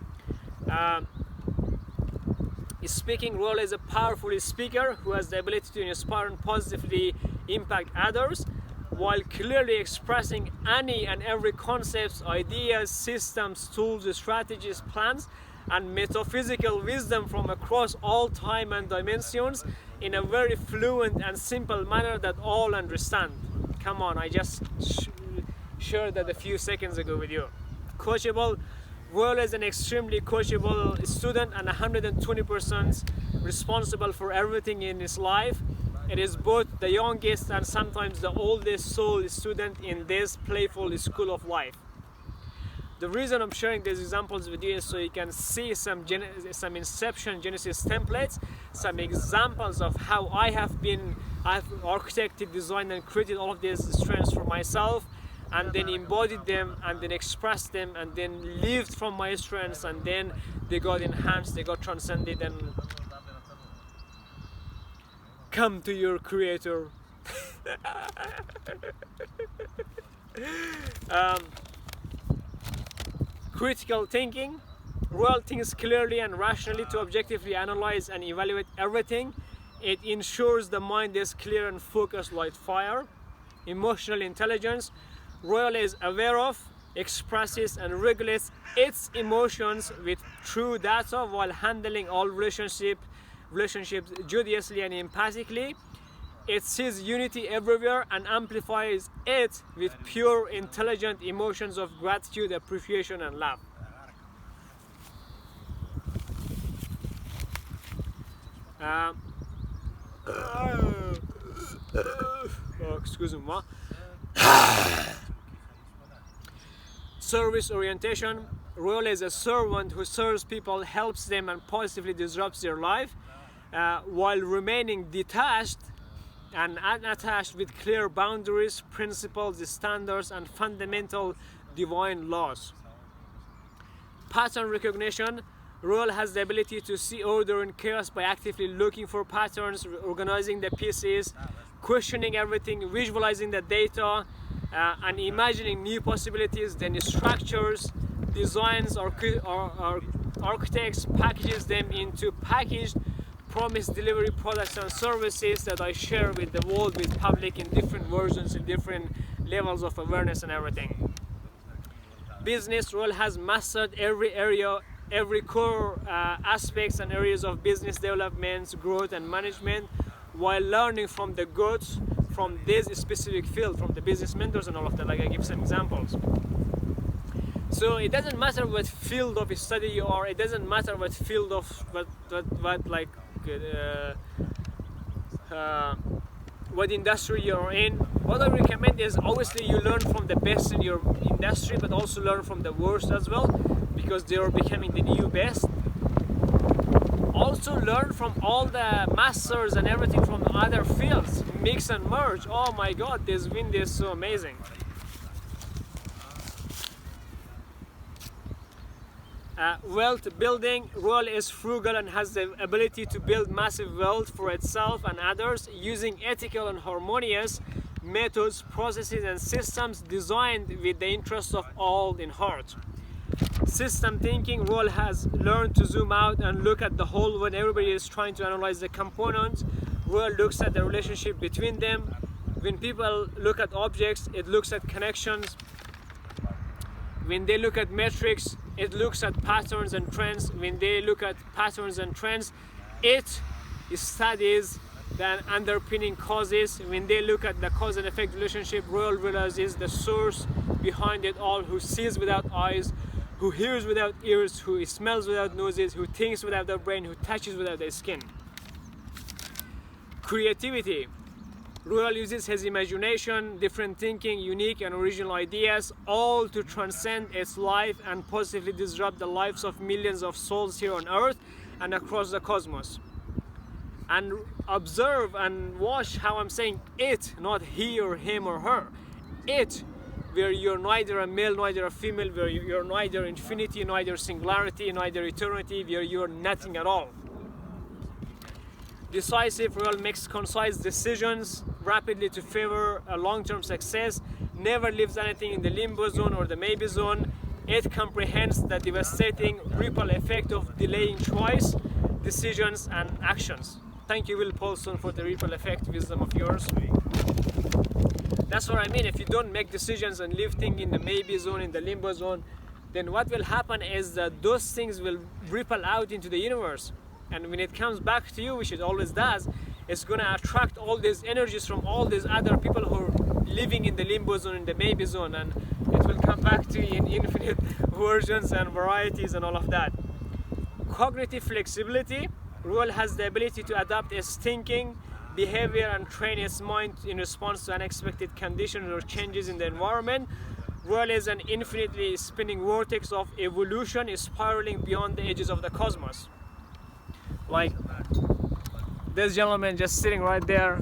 Speaking role as a powerful speaker who has the ability to inspire and positively impact others, while clearly expressing any and every concepts, ideas, systems, tools, strategies, plans, and metaphysical wisdom from across all time and dimensions in a very fluent and simple manner that all understand. Come on, I just shared that a few seconds ago with you. Coachable. Royal is an extremely coachable student and 120% responsible for everything in his life. It is both the youngest and sometimes the oldest soul student in this playful school of life. The reason I'm sharing these examples with you is so you can see some Inception Genesis templates, some examples of how I've architected, designed, and created all of these strengths for myself, and then embodied them, and then expressed them, and then lived from my strengths, and then they got enhanced, they got transcended, and come to your creator. Critical thinking. Royal thinks clearly and rationally to objectively analyze and evaluate everything. It ensures the mind is clear and focused like fire. Emotional intelligence. Royal is aware of, expresses, and regulates its emotions with true data while handling all relationships judiciously and empathically. It sees unity everywhere and amplifies it with pure, intelligent emotions of gratitude, appreciation, and love. Excuse me. Service orientation. Royal is a servant who serves people, helps them, and positively disrupts their life while remaining detached and unattached with clear boundaries, principles, standards, and fundamental divine laws. Pattern recognition. Royal has the ability to see order in chaos by actively looking for patterns, organizing the pieces, questioning everything, visualizing the data, and imagining new possibilities. Then structures, designs, or architects packages them into packaged promise delivery products and services that I share with the world, with public, in different versions, in different levels of awareness and everything. Business. Royal has mastered every area, every core aspects and areas of business development, growth, and management, while learning from the goods from this specific field, from the business mentors and all of that. Like I give some examples. So it doesn't matter what field of study you are. It doesn't matter what field of what industry you're in. What I recommend is obviously you learn from the best in your industry, but also learn from the worst as well, because they are becoming the new best. Also learn from all the masters and everything from other fields. Mix and merge. Oh my god, this wind is so amazing. Wealth building. Royal is frugal and has the ability to build massive wealth for itself and others using ethical and harmonious methods, processes, and systems designed with the interests of all in heart. System thinking. Royal has learned to zoom out and look at the whole when everybody is trying to analyze the components. Royal looks at the relationship between them. When people look at objects, it looks at connections. When they look at metrics, it looks at patterns and trends. When they look at patterns and trends, it studies the underpinning causes. When they look at the cause and effect relationship, Royal realizes the source behind it all, who sees without eyes, who hears without ears, who smells without noses, who thinks without their brain, who touches without their skin. Creativity. Royal uses his imagination, different thinking, unique and original ideas, all to transcend its life and positively disrupt the lives of millions of souls here on Earth and across the cosmos. And observe and watch how I'm saying it, not he or him or her. It, where you're neither a male, neither a female, where you're neither infinity, neither singularity, neither eternity, where you're nothing at all. Decisive, Royal makes concise decisions rapidly to favor a long-term success, never leaves anything in the limbo zone or the maybe zone. It comprehends the devastating ripple effect of delaying choice, decisions and actions. Thank you, Will Paulson, for the ripple effect wisdom of yours. That's what I mean. If you don't make decisions and leave things in the maybe zone, in the limbo zone, then what will happen is that those things will ripple out into the universe. And when it comes back to you, which it always does, it's going to attract all these energies from all these other people who are living in the limbo zone, in the maybe zone, and it will come back to you in infinite versions and varieties and all of that. Cognitive flexibility. Royal has the ability to adapt its thinking, behavior and train its mind in response to unexpected conditions or changes in the environment. Royal is an infinitely spinning vortex of evolution, spiraling beyond the edges of the cosmos. Like this gentleman just sitting right there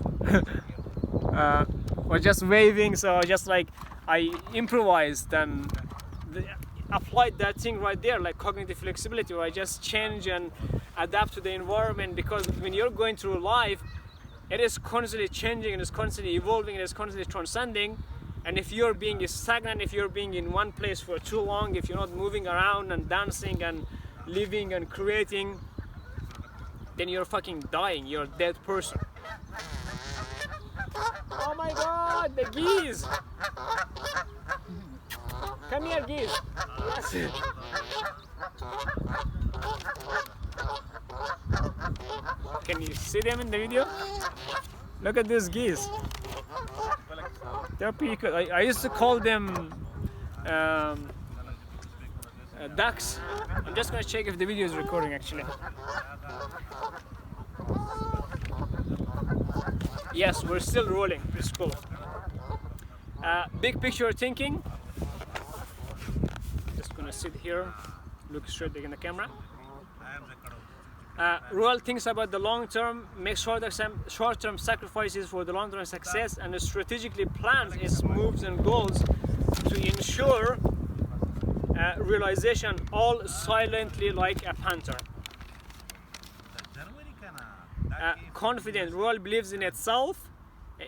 or just waving, so just like I improvised and applied that thing right there, like cognitive flexibility, where I just change and adapt to the environment, because when you're going through life, it is constantly changing, it is constantly evolving, it is constantly transcending. And if you're being stagnant, if you're being in one place for too long, if you're not moving around and dancing and living and creating, then you're fucking dying, you're a dead person. Oh my god, the geese! Come here, geese! Yes. Can you see them in the video? Look at these geese. They're pretty good. I used to call them ducks. I'm just gonna check if the video is recording actually. Yes, we're still rolling. It's cool. Big picture thinking. Just gonna sit here, look straight in the camera. Royal thinks about the long term, makes short-term sacrifices for the long-term success, and strategically plans its moves and goals to ensure realization, all silently like a panther. Confident, Royal believes in itself,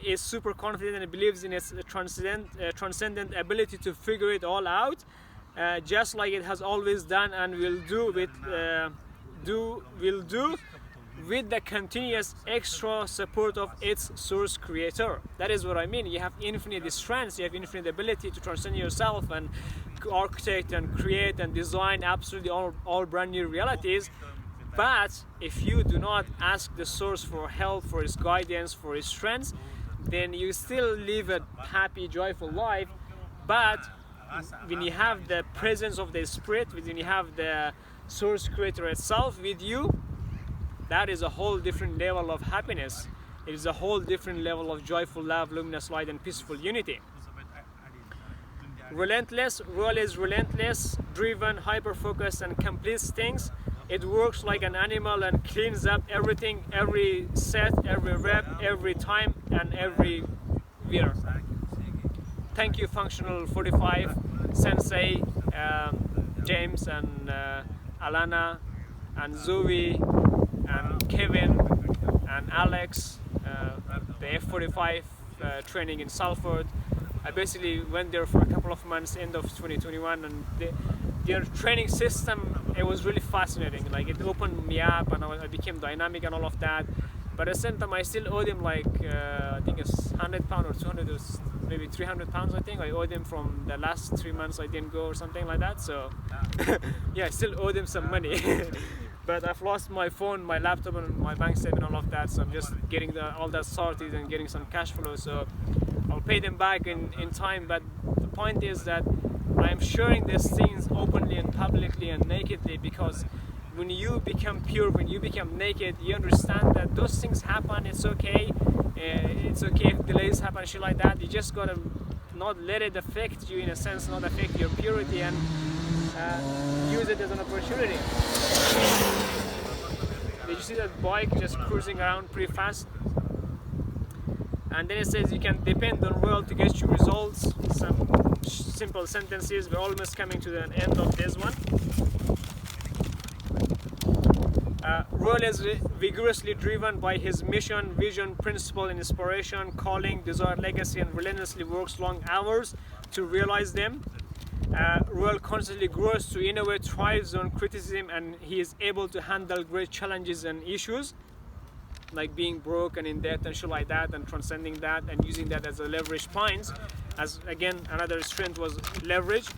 is super confident and believes in its transcendent ability to figure it all out, just like it has always done and will do with the continuous extra support of its source creator. That is what I mean. You have infinite strengths, you have infinite ability to transcend yourself and architect and create and design absolutely all brand new realities. But if you do not ask the source for help, for its guidance, for its strengths, then you still live a happy, joyful life. But when you have the presence of the spirit, when you have the source creator itself with you, that is a whole different level of happiness. It is a whole different level of joyful love, luminous light and peaceful unity. Relentless, Royal is relentless, driven, hyper-focused and completes things. It works like an animal and cleans up everything, every set, every rep, every time and every wear. Thank you, Functional 45, Sensei, James and Alana and Zoe and Kevin and Alex, the F45 training in Salford. I basically went there for a couple of months, end of 2021, and their training system, it was really fascinating. Like, it opened me up and I became dynamic and all of that. But at the same time, I still owe them like, I think it's £100 or 200 or maybe £300, I think. I owe them from the last 3 months I didn't go or something like that. So yeah, I still owe them some money. But I've lost my phone, my laptop and my bank statement and all of that. So I'm just getting all that sorted and getting some cash flow. So I'll pay them back in time. But the point is that I'm sharing these things openly and publicly and nakedly, because when you become pure, when you become naked, you understand that those things happen, it's okay. It's okay if delays happen, shit like that. You just gotta not let it affect you, in a sense, not affect your purity, and use it as an opportunity. Did you see that bike just cruising around pretty fast? And then it says you can depend on Royal to get you results. Some simple sentences. We're almost coming to the end of this one. Royal is vigorously driven by his mission, vision, principle, and inspiration, calling, desired legacy, and relentlessly works long hours to realize them. Royal constantly grows to innovate, thrives on criticism, and he is able to handle great challenges and issues, like being broke and in debt and shit like that, and transcending that and using that as a leverage points. As again, another strength was leverage.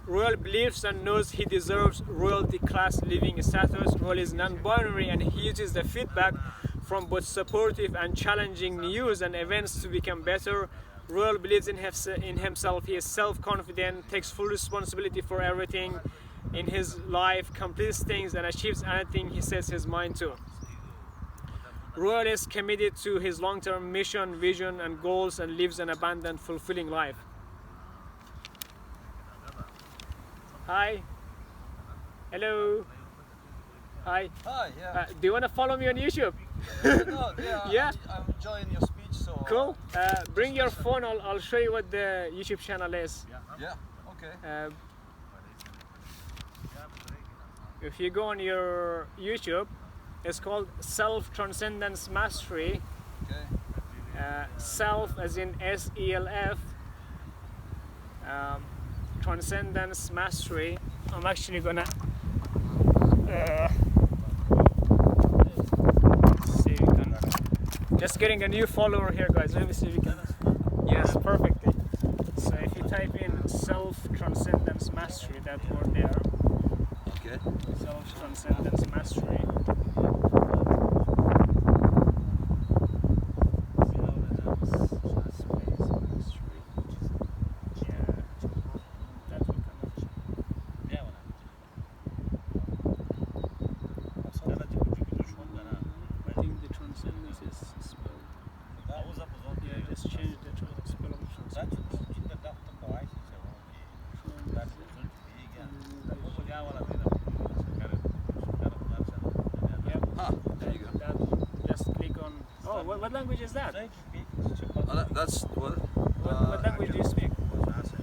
Royal believes and knows he deserves royalty class living status. Royal is non-binary, and he uses the feedback from both supportive and challenging news and events to become better. Royal believes in himself. He is self-confident, takes full responsibility for everything in his life, completes things and achieves anything he sets his mind to. Royal is committed to his long-term mission, vision, and goals, and lives an abundant, fulfilling life. Hi. Hello. Hi. Hi, yeah. Do you want to follow me on YouTube? No, yeah, Yeah? I'm enjoying your speech, so... Cool. Bring your phone, I'll show you what the YouTube channel is. Yeah, okay. If you go on your YouTube, it's called Self Transcendence Mastery. Okay. Self as in S-E-L-F. Transcendence Mastery. I'm actually gonna see if we can. Just getting a new follower here, guys. Let me see if we can. Yes, perfectly. So if you type in Self Transcendence Mastery, that word there. Okay. Self Transcendence Mastery. What language is that? That's what? What language do you speak?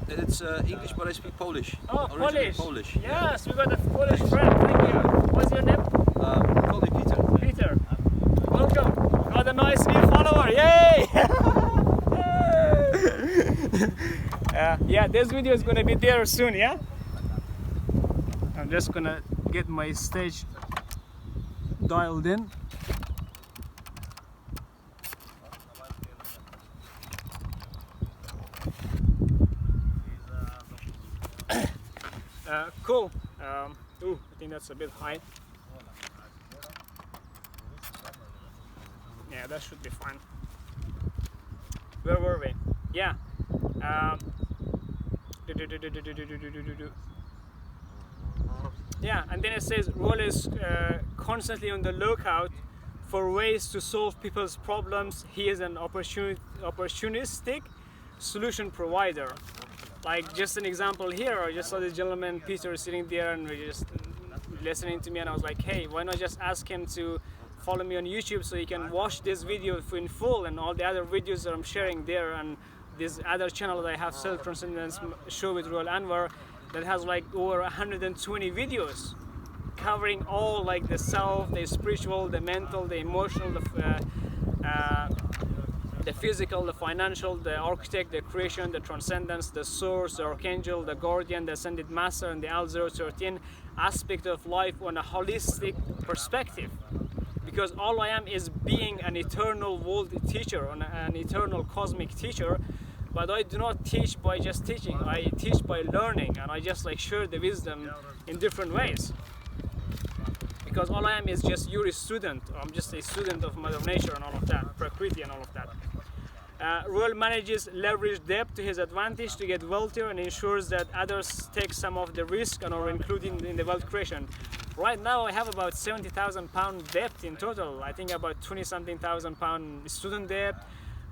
It's English, but I speak Polish. Oh, Originally Polish. Polish. Yes, we got a Polish friend. Thank you. What's your name? Call me Peter. Peter. Welcome. Got a nice new follower. Yay! Yeah, this video is gonna be there soon. Yeah. I'm just gonna get my stage dialed in. Cool. Ooh, I think that's a bit high. Yeah, that should be fine. Where were we? Yeah. Yeah, and then it says Royal is constantly on the lookout for ways to solve people's problems. He is an opportunistic solution provider. Like just an example here, I just saw this gentleman Peter sitting there and we're just listening to me, and I was like, hey, why not just ask him to follow me on YouTube so he can watch this video in full and all the other videos that I'm sharing there, and this other channel that I have, Self Transcendence Show with Royal Anwar, that has like over 120 videos covering all like the self, the spiritual, the mental, the emotional, the physical, the financial, the architect, the creation, the transcendence, the source, the archangel, the guardian, the ascended master, and the L013 aspect of life on a holistic perspective. Because all I am is being an eternal world teacher, an eternal cosmic teacher, but I do not teach by just teaching. I teach by learning, and I just like share the wisdom in different ways. Because all I am is just your student. I'm just a student of Mother Nature and all of that, Prakriti and all of that. Royal manages leverage debt to his advantage to get wealthier and ensures that others take some of the risk and are included in the wealth creation. Right now I have about 70,000 pound debt in total. I think about 20 something thousand pound student debt,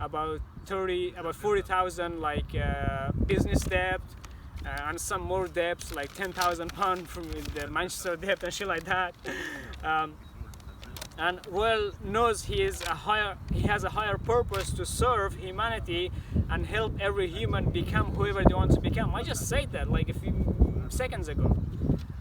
about 40,000 like business debt, and some more debts like 10,000 pound from the Manchester debt and shit like that. And Royal knows he has a higher purpose to serve humanity and help every human become whoever they want to become. I just said that like a few seconds ago.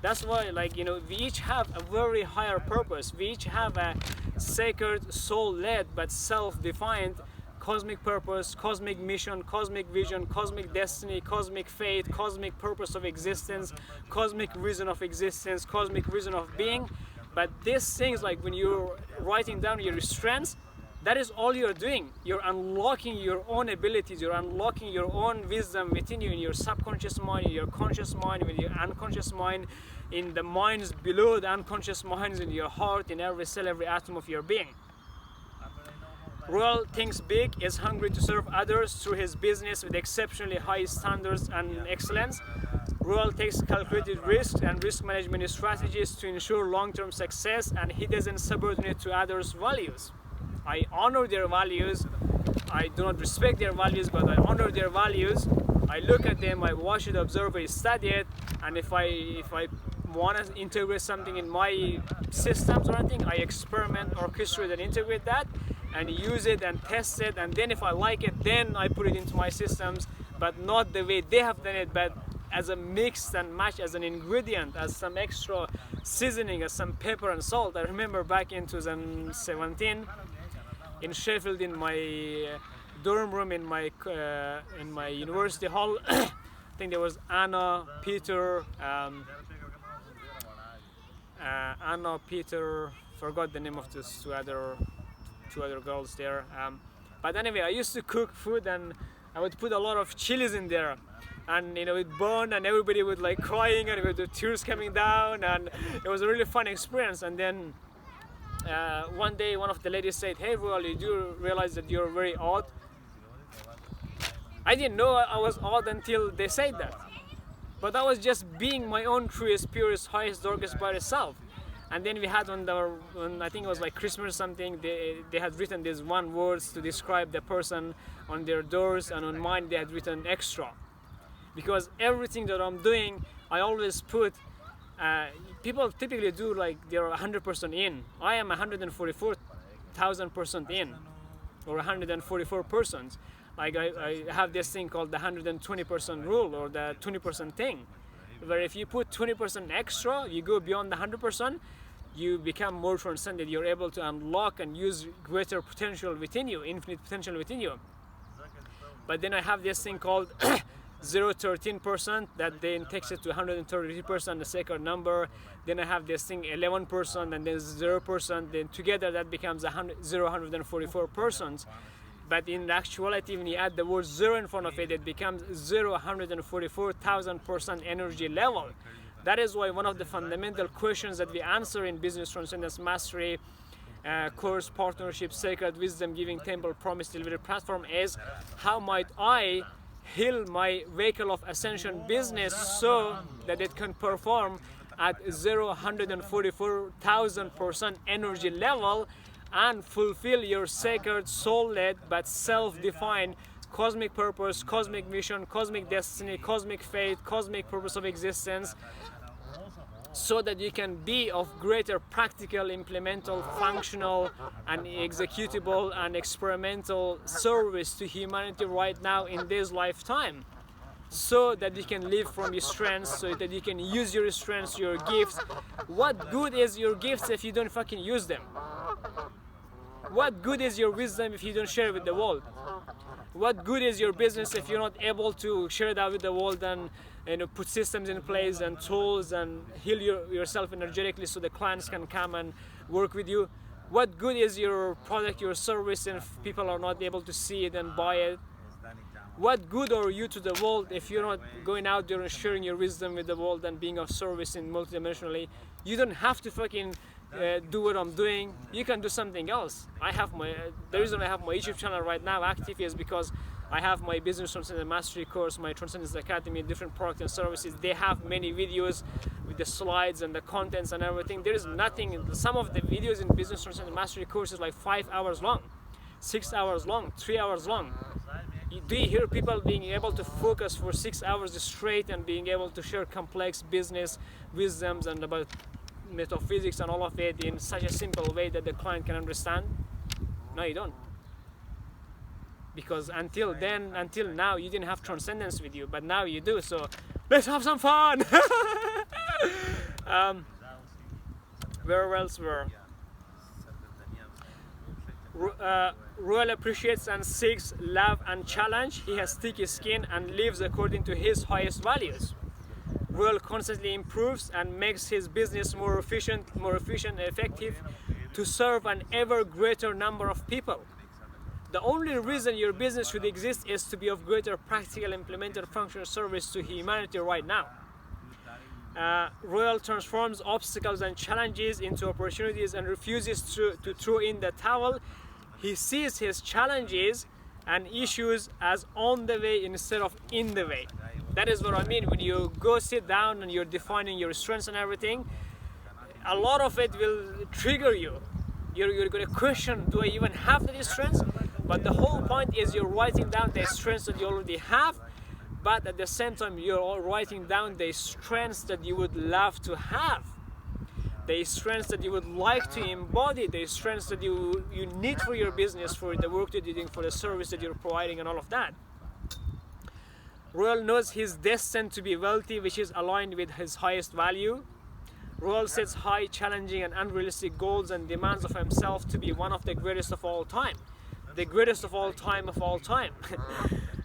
That's why, like, you know, we each have a very higher purpose. We each have a sacred, soul-led but self-defined cosmic purpose, cosmic mission, cosmic vision, cosmic destiny, cosmic fate, cosmic purpose of existence, cosmic reason of existence, cosmic reason of being. But these things, like when you're writing down your strengths, that is all you're doing. You're unlocking your own abilities, you're unlocking your own wisdom within you, in your subconscious mind, in your conscious mind, in your unconscious mind, in the minds below the unconscious minds, in your heart, in every cell, every atom of your being. Royal thinks big, is hungry to serve others through his business with exceptionally high standards and excellence. Royal takes calculated risks and risk management strategies to ensure long-term success, and he doesn't subordinate to others' values. I honor their values. I do not respect their values, but I honor their values. I look at them, I watch it, observe it, study it, and if I want to integrate something in my systems or anything, I experiment, orchestrate and integrate that and use it and test it, and then if I like it, then I put it into my systems, but not the way they have done it, but as a mix and match, as an ingredient, as some extra seasoning, as some pepper and salt. I remember back in 2017 in Sheffield, in my dorm room in my university hall. I think there was Anna, Peter, forgot the name of those two other girls there. But anyway, I used to cook food and I would put a lot of chilies in there, and you know, it burned and everybody would like crying and with the tears coming down, and it was a really fun experience. And then one day one of the ladies said, "Hey Royal, you do realize that you're very odd?" I didn't know I was odd until they said that, but I was just being my own truest, purest, highest, darkest, brightest self. And then we had on I think it was like Christmas or something, they had written these one words to describe the person on their doors, and on mine they had written extra. Because everything that I'm doing, I always put, people typically do like they're 100% in. I am 144,000% in, or 144%. Like I have this thing called the 120% rule, or the 20% thing, where if you put 20% extra, you go beyond the 100%, you become more transcended. You're able to unlock and use greater potential within you, infinite potential within you. But then I have this thing called 0.13% that then takes it to 133%, the sacred number. Then I have this thing 11%, and then 0%. Then together that becomes 144%. But in actuality, when you add the word zero in front of it, it becomes 144,000% energy level. That is why one of the fundamental questions that we answer in Business Transcendence Mastery course, partnership, sacred wisdom, giving temple, promise delivery platform is, how might I heal my vehicle of ascension business so that it can perform at 144,000% energy level and fulfill your sacred, soul-led but self-defined cosmic purpose, cosmic mission, cosmic destiny, cosmic fate, cosmic purpose of existence, so that you can be of greater practical, implemental, functional and executable and experimental service to humanity right now in this lifetime, so that you can live from your strengths, so that you can use your strengths, your gifts. What good is your gifts if you don't fucking use them? What good is your wisdom if you don't share it with the world? What good is your business if you're not able to share that with the world and put systems in place and tools and heal yourself energetically so the clients can come and work with you? What good is your product, your service, if people are not able to see it and buy it? what good are you to the world if you're not going out there and sharing your wisdom with the world and being of service in multidimensionally? You don't have to fucking do what I'm doing. You can do something else. I have my the reason I have my YouTube channel right now active is because I have my Business Transcendence Mastery course, my Transcendence Academy, different products and services. They have many videos with the slides and the contents and everything. There is nothing. Some of the videos in Business Transcendence Mastery course is like 5 hours long, 6 hours long, 3 hours long. Do you hear people being able to focus for 6 hours straight and being able to share complex business wisdoms and about metaphysics and all of it in such a simple way that the client can understand? No, you don't. Because until now, you didn't have transcendence with you, but now you do. So let's have some fun. Where else were? Royal appreciates and seeks love and challenge. He has thick skin and lives according to his highest values. Royal constantly improves and makes his business more efficient and effective to serve an ever greater number of people. The only reason your business should exist is to be of greater practical, implemented, functional service to humanity right now. Royal transforms obstacles and challenges into opportunities and refuses to throw in the towel. He sees his challenges and issues as on the way instead of in the way. That is what I mean. When you go sit down and you're defining your strengths and everything, a lot of it will trigger you. You're going to question, do I even have these strengths? But the whole point is you're writing down the strengths that you already have, but at the same time you're all writing down the strengths that you would love to have, the strengths that you would like to embody, the strengths that you need for your business, for the work that you're doing, for the service that you're providing and all of that. Royal knows he's destined to be wealthy, which is aligned with his highest value. Royal sets high, challenging and unrealistic goals and demands of himself to be one of the greatest of all time. The greatest of all time of all time.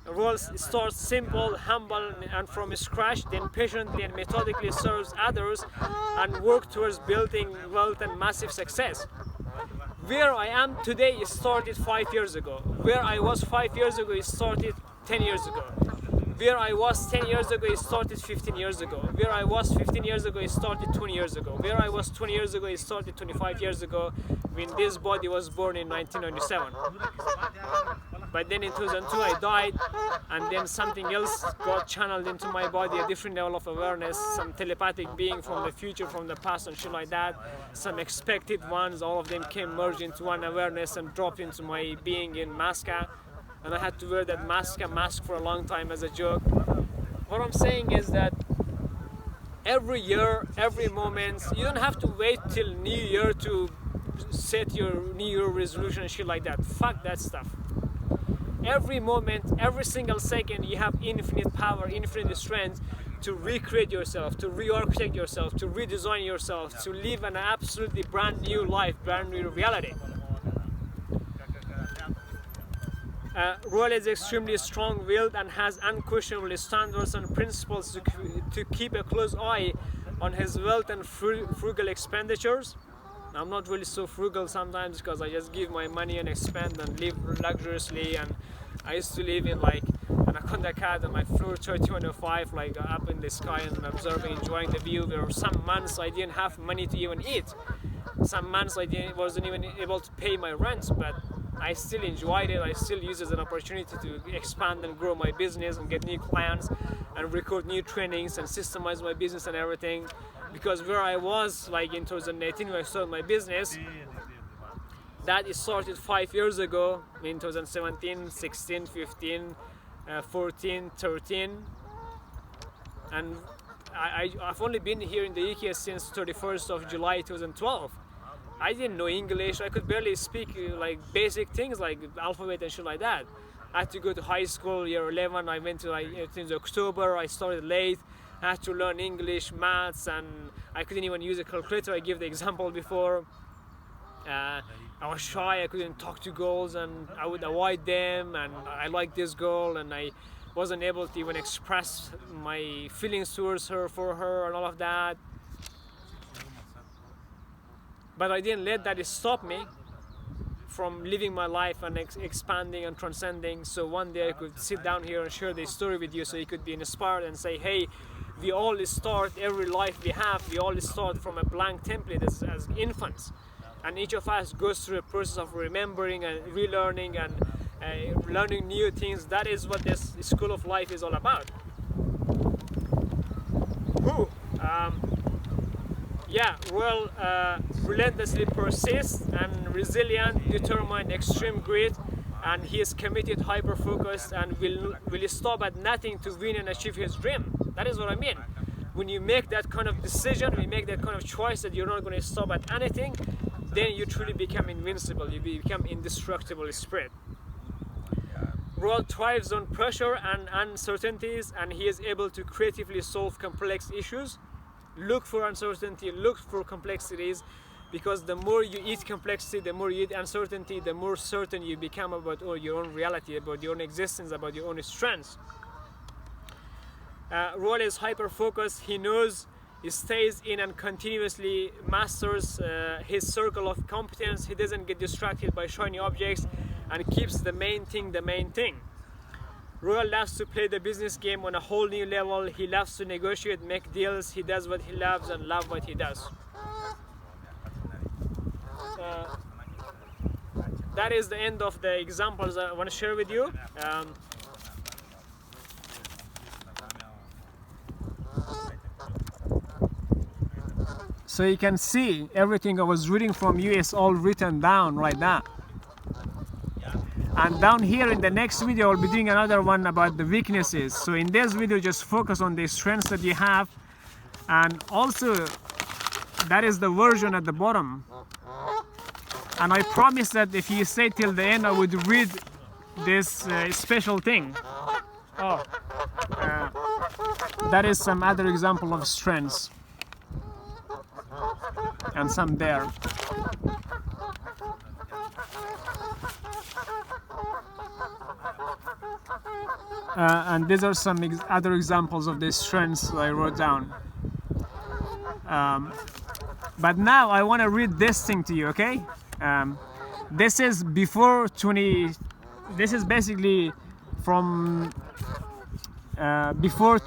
Royal starts simple, humble and from scratch, then patiently and methodically serves others and work towards building wealth and massive success. Where I am today started 5 years ago. Where I was 5 years ago, it started 10 years ago. Where I was 10 years ago, it started 15 years ago. Where I was 15 years ago, it started 20 years ago. Where I was 20 years ago, it started 25 years ago when this body was born in 1997. But then in 2002 I died, and then something else got channeled into my body, a different level of awareness, some telepathic being from the future, from the past and shit like that. Some expected ones, all of them came merged into one awareness and dropped into my being in Masca. And I had to wear that mask for a long time as a joke. What I'm saying is that every year, every moment, you don't have to wait till New Year to set your New Year resolution and shit like that. Fuck that stuff. Every moment, every single second, you have infinite power, infinite strength to recreate yourself, to re-architect yourself, to redesign yourself, to live an absolutely brand new life, brand new reality. Royal is extremely strong-willed and has unquestionable standards and principles to keep a close eye on his wealth and frugal expenditures. I'm not really so frugal sometimes because I just give my money and expend and live luxuriously. And I used to live in like an Anaconda cat on my floor 3105, like up in the sky and observing, enjoying the view. There were some months I didn't have money to even eat. Some months I wasn't even able to pay my rent, but I still enjoyed it. I still use it as an opportunity to expand and grow my business and get new clients and record new trainings and systemize my business and everything. Because where I was like in 2018 when I started my business, that is started 5 years ago in 2017, 16, 15, 14, 13. And I've only been here in the UK since 31st of July 2012. I didn't know English. I could barely speak like basic things like alphabet and shit like that. I had to go to high school, year 11. I went to like in October. I started late. I had to learn English, maths, and I couldn't even use a calculator. I gave the example before. I was shy. I couldn't talk to girls, and I would avoid them. And I liked this girl, and I wasn't able to even express my feelings towards her, for her, and all of that. But I didn't let that stop me from living my life and expanding and transcending. So one day I could sit down here and share this story with you, so you could be inspired and say, hey, we all start, every life we have, we all start from a blank template as infants. And each of us goes through a process of remembering and relearning and learning new things. That is what this school of life is all about. Relentlessly persist and resilient, determined, extreme grit, and he is committed, hyper-focused, and will stop at nothing to win and achieve his dream. That is what I mean. When you make that kind of decision, when you make that kind of choice that you're not going to stop at anything, then you truly become invincible, you become indestructible spirit. Royal thrives on pressure and uncertainties, and he is able to creatively solve complex issues. Look for uncertainty, look for complexities, because the more you eat complexity, the more you eat uncertainty, the more certain you become about your own reality, about your own existence, about your own strengths. Royal is hyper-focused. He knows, he stays in and continuously masters his circle of competence. He doesn't get distracted by shiny objects and keeps the main thing the main thing. Royal loves to play the business game on a whole new level. He loves to negotiate, make deals. He does what he loves and love what he does. That is the end of the examples I want to share with you. So you can see everything I was reading from you is all written down right now. And down here in the next video I'll be doing another one about the weaknesses. So in this video just focus on the strengths that you have, and also that is the version at the bottom. And I promise that if you stay till the end I would read this special thing. That is some other example of strengths, and some there. And these are some other examples of the strengths I wrote down. But now I want to read this thing to you, okay? This is before 20. This is basically from before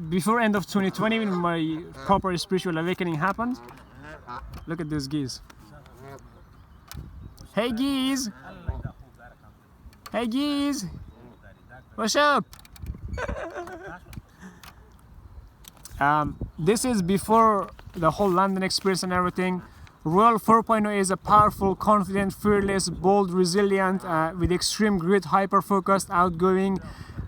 before end of 2020, when my proper spiritual awakening happened. Look at these geese. Hey geese! Hey geese! What's up? This is before the whole London experience and everything. Royal 4.0 is a powerful, confident, fearless, bold, resilient, with extreme grit, hyper-focused, outgoing,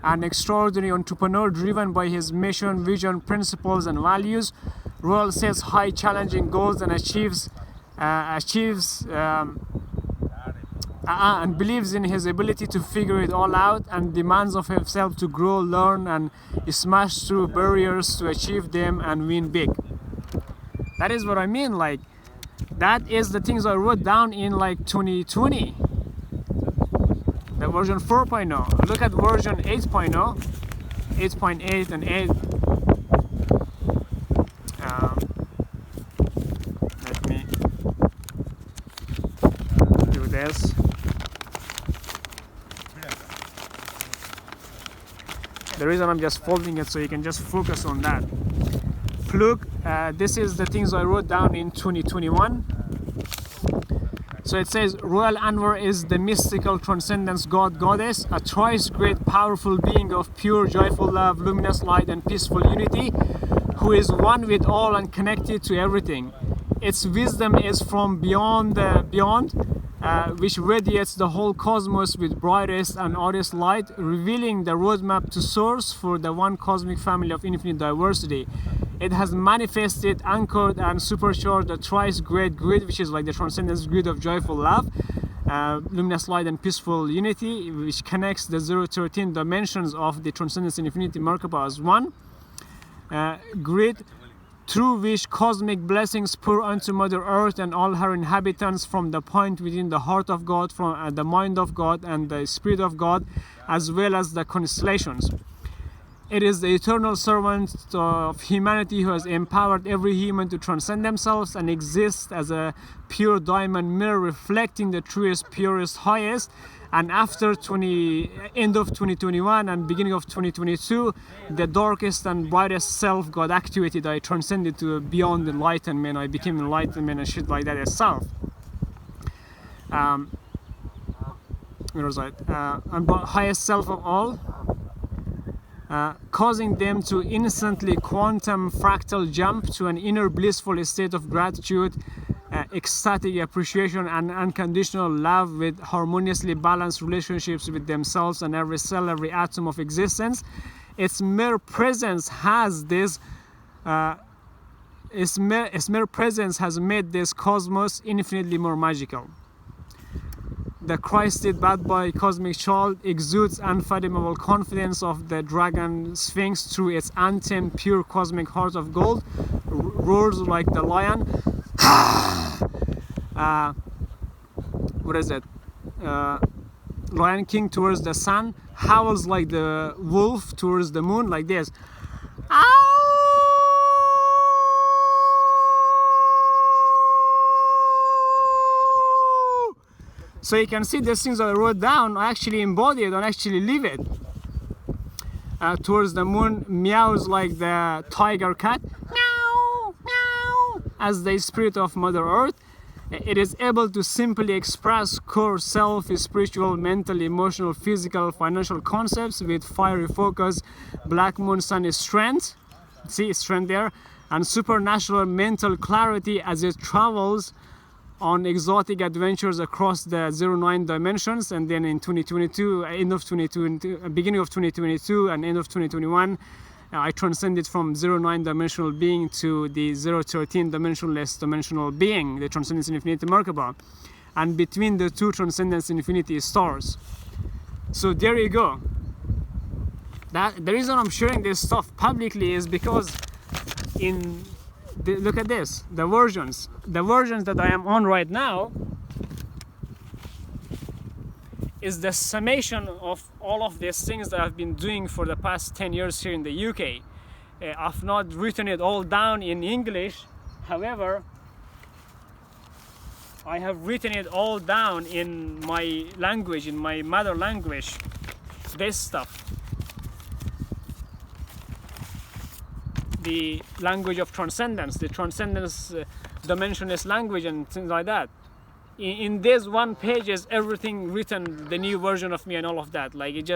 and extraordinary entrepreneur driven by his mission, vision, principles, and values. Royal sets high, challenging goals and achieves and believes in his ability to figure it all out, and demands of himself to grow, learn, and smash through barriers to achieve them and win big. That is what I mean. Like, that is the things I wrote down in like 2020. The version 4.0. Look at version 8.0, 8.8 and 8. Let me do this. The reason I'm just folding it so you can just focus on that. Look, this is the things I wrote down in 2021. So it says, Royal Anwar is the mystical transcendence god, goddess, a thrice great powerful being of pure joyful love, luminous light and peaceful unity, who is one with all and connected to everything. Its wisdom is from beyond, which radiates the whole cosmos with brightest and oddest light, revealing the roadmap to source for the one cosmic family of infinite diversity. It has manifested, anchored, and supercharged the thrice great grid, which is like the transcendence grid of joyful love, luminous light and peaceful unity, which connects the 0-13 dimensions of the transcendence and infinity Merkaba as one. Grid through which cosmic blessings pour unto Mother Earth and all her inhabitants, from the point within the heart of God, from the mind of God and the Spirit of God, as well as the constellations. It is the eternal servant of humanity who has empowered every human to transcend themselves and exist as a pure diamond mirror reflecting the truest, purest, highest. And after end of 2021 and beginning of 2022, the darkest and brightest self got activated. I transcended to beyond enlightenment. I became enlightenment and shit like that itself. Where was I? And highest self of all. Causing them to instantly quantum fractal jump to an inner blissful state of gratitude, ecstatic appreciation and unconditional love with harmoniously balanced relationships with themselves and every cell, every atom of existence. Its mere presence has this its mere presence has made this cosmos infinitely more magical. The Christed bad boy cosmic child exudes unfathomable confidence of the dragon sphinx through its untamed pure cosmic heart of gold, roars like the lion. What is it? Lion King towards the sun, howls like the wolf towards the moon, like this. So you can see these things that I wrote down, I actually embody it and actually live it. Towards the moon, meows like the tiger cat, meow, meow, as the spirit of Mother Earth. It is able to simply express core self, spiritual, mental, emotional, physical, financial concepts with fiery focus, black moon sun strength, see strength there, and supernatural mental clarity as it travels on exotic adventures across the 09 dimensions. And then in 2022, end of 2022, beginning of 2022 and end of 2021, I transcended from 09 dimensional being to the 013 dimensionless dimensional being, the Transcendence Infinity Merkaba, and between the two Transcendence Infinity stars. So there you go. The reason I'm sharing this stuff publicly is because look at this, the versions that I am on right now is the summation of all of these things that I've been doing for the past 10 years here in the UK. I've not written it all down in English, however, I have written it all down in my language, in my mother language, this stuff. The language of transcendence, the transcendence dimensionless language and things like that. In this one page is everything written, the new version of me and all of that. Like it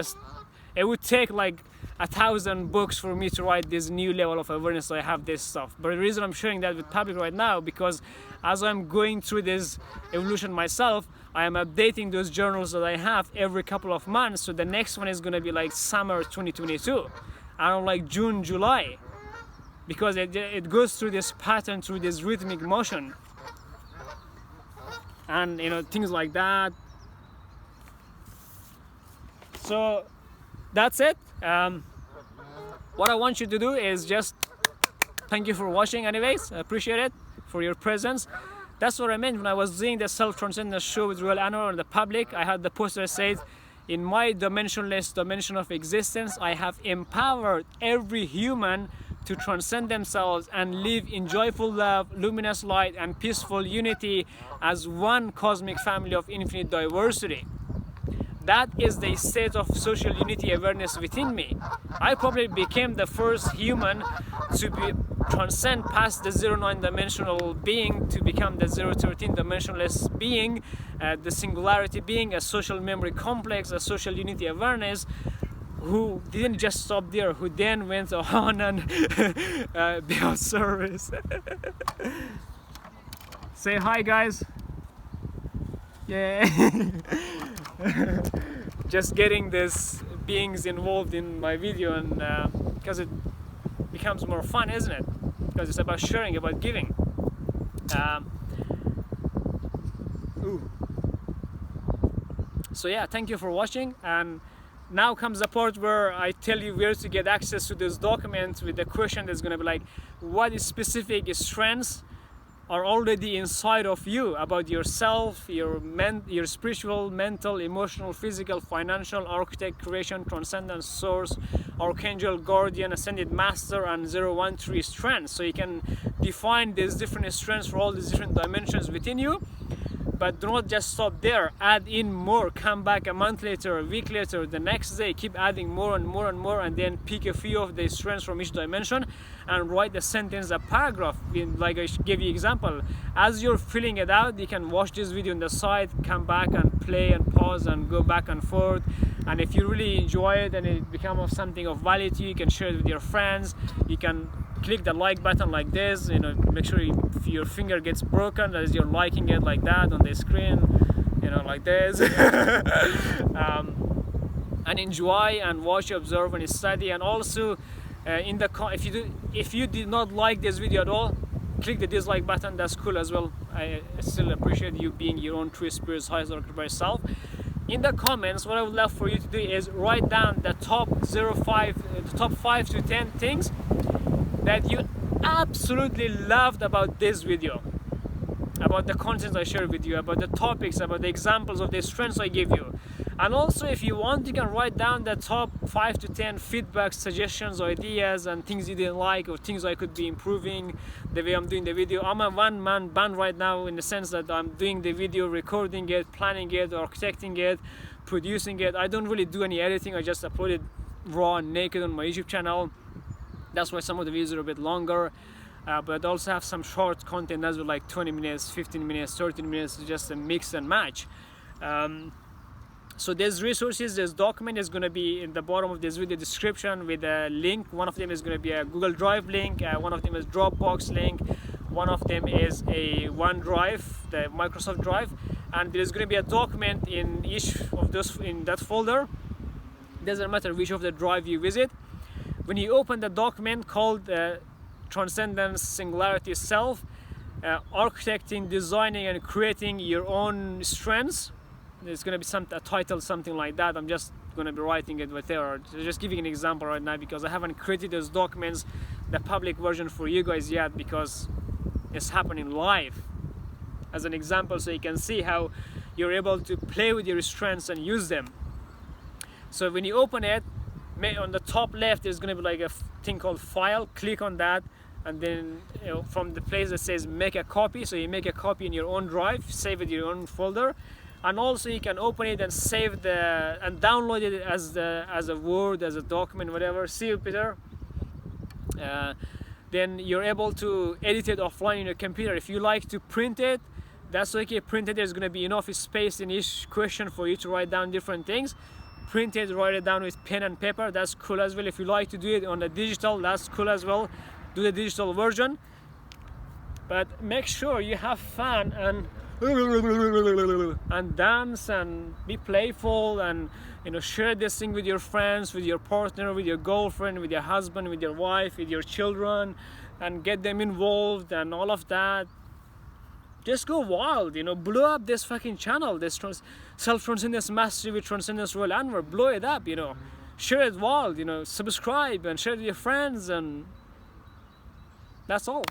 would take like 1,000 books for me to write this new level of awareness, so I have this stuff. But the reason I'm sharing that with public right now, because as I'm going through this evolution myself, I am updating those journals that I have every couple of months. So the next one is going to be like summer 2022, around like June, July, because it goes through this pattern, through this rhythmic motion. And you know, things like that. So that's it. What I want you to do is just thank you for watching anyways. I appreciate it for your presence. That's what I meant when I was doing the Self Transcendence show with Royal Anwar and the public. I had the poster that said, in my dimensionless dimension of existence, I have empowered every human to transcend themselves and live in joyful love, luminous light, and peaceful unity as one cosmic family of infinite diversity. That is the state of social unity awareness within me. I probably became the first human to transcend past the 09 dimensional being to become the 013 dimensionless being, the singularity being, a social memory complex, a social unity awareness, who didn't just stop there, who then went on and be of service. Say hi, guys. Yeah. Just getting these beings involved in my video, and because it becomes more fun, isn't it? Because it's about sharing, about giving. So yeah, thank you for watching, and now comes the part where I tell you where to get access to this document with the question that's going to be like, what is specific strengths are already inside of you, about yourself, your spiritual, mental, emotional, physical, financial, architect, creation, transcendence, source, archangel, guardian, ascended master, and 013 strengths. So you can define these different strengths for all these different dimensions within you. But do not just stop there. Add in more. Come back a month later, a week later, the next day. Keep adding more and more and more, and then pick a few of the strengths from each dimension and write a sentence, a paragraph. Like I gave you example. As you're filling it out, you can watch this video on the side, come back and play and pause and go back and forth. And if you really enjoy it and it becomes of something of value to you, you can share it with your friends. You can click the like button like this, make sure if your finger gets broken as you're liking it like that on the screen, like this. And enjoy and watch, observe and study. And also if you did not like this video at all, click the dislike button. That's cool as well. I still appreciate you being your own true spirit's highest by self. In the comments, what I would love for you to do is write down the top 5 to 10 things that you absolutely loved about this video, about the content I shared with you, about the topics, about the examples of the strengths I give you. And also, if you want, you can write down the top 5 to 10 feedback, suggestions, ideas, and things you didn't like, or things I could be improving the way I'm doing the video. I'm a one-man band right now, in the sense that I'm doing the video, recording it, planning it, architecting it, producing it. I don't really do any editing. I just upload it raw and naked on my YouTube channel. That's why some of the videos are a bit longer. But I also have some short content as well, like 20 minutes, 15 minutes, 13 minutes, just a mix and match. So there's resources, there's document is going to be in the bottom of this video description with a link. One of them is going to be a Google Drive link, one of them is Dropbox link, one of them is a OneDrive, the Microsoft Drive, and there's going to be a document in each of those in that folder. Doesn't matter which of the drive you visit. When you open the document called Transcendence Singularity Self, architecting, designing and creating your own strengths, there's going to be a title, something like that. I'm just going to be writing it right there. Just giving an example right now, because I haven't created those documents, the public version for you guys yet, because it's happening live as an example, so you can see how you're able to play with your strengths and use them. So when you open it, on the top left there's going to be like a thing called file. Click on that, and then from the place that says make a copy, so you make a copy in your own drive, save it in your own folder. And also you can open it and save and download it as a Word, as a document, whatever. See you, Peter. Then you're able to edit it offline in your computer. If you like to print it, that's okay. Print it. There's going to be enough space in each question for you to write down different things. Print it, write it down with pen and paper. That's cool as well. If you like to do it on the digital, that's cool as well. Do the digital version. But make sure you have fun and dance and be playful, and share this thing with your friends, with your partner, with your girlfriend, with your husband, with your wife, with your children, and get them involved and all of that. Just go wild, blow up this fucking channel, this Self Transcendence Mastery with Transcendence Royal Anwar. Blow it up, share it wild, subscribe and share it with your friends, and that's all.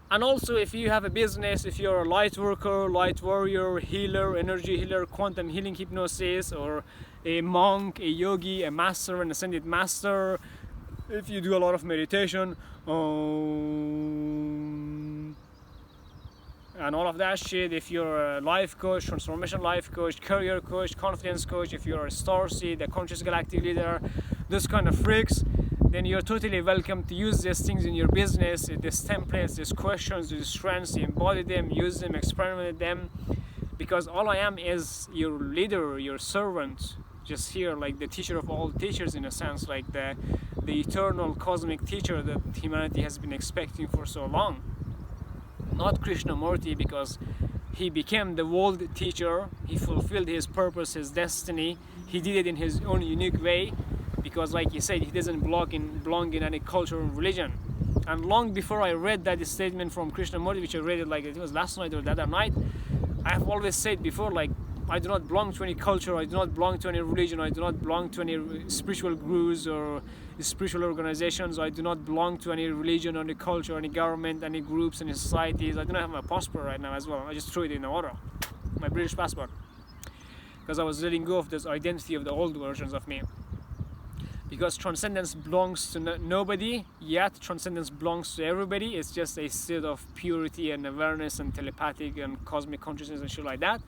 And also, if you have a business, if you're a light worker, light warrior, healer, energy healer, quantum healing hypnosis, or a monk, a yogi, a master, an ascended master, if you do a lot of meditation, and all of that shit, if you're a life coach, transformation life coach, career coach, confidence coach, if you're a starseed, a conscious galactic leader, those kind of freaks, then you're totally welcome to use these things in your business, these templates, these questions, these strengths, embody them, use them, experiment with them, because all I am is your leader, your servant, just here, like the teacher of all teachers, in a sense, like the eternal cosmic teacher that humanity has been expecting for so long. Not Krishnamurti, because he became the world teacher, he fulfilled his purpose, his destiny, he did it in his own unique way, because like he said, he doesn't belong in any culture or religion. And long before I read that statement from Krishnamurti, which I read it like it was last night or the other night, I have always said before, like, I do not belong to any culture, I do not belong to any religion, I do not belong to any spiritual gurus or spiritual organizations. I do not belong to any religion, any culture, any government, any groups, any societies. I do not have my passport right now as well. I just threw it in the water, my British passport, because I was letting go of this identity of the old versions of me. Because transcendence belongs to nobody, yet transcendence belongs to everybody. It's just a state of purity and awareness and telepathic and cosmic consciousness and shit like that.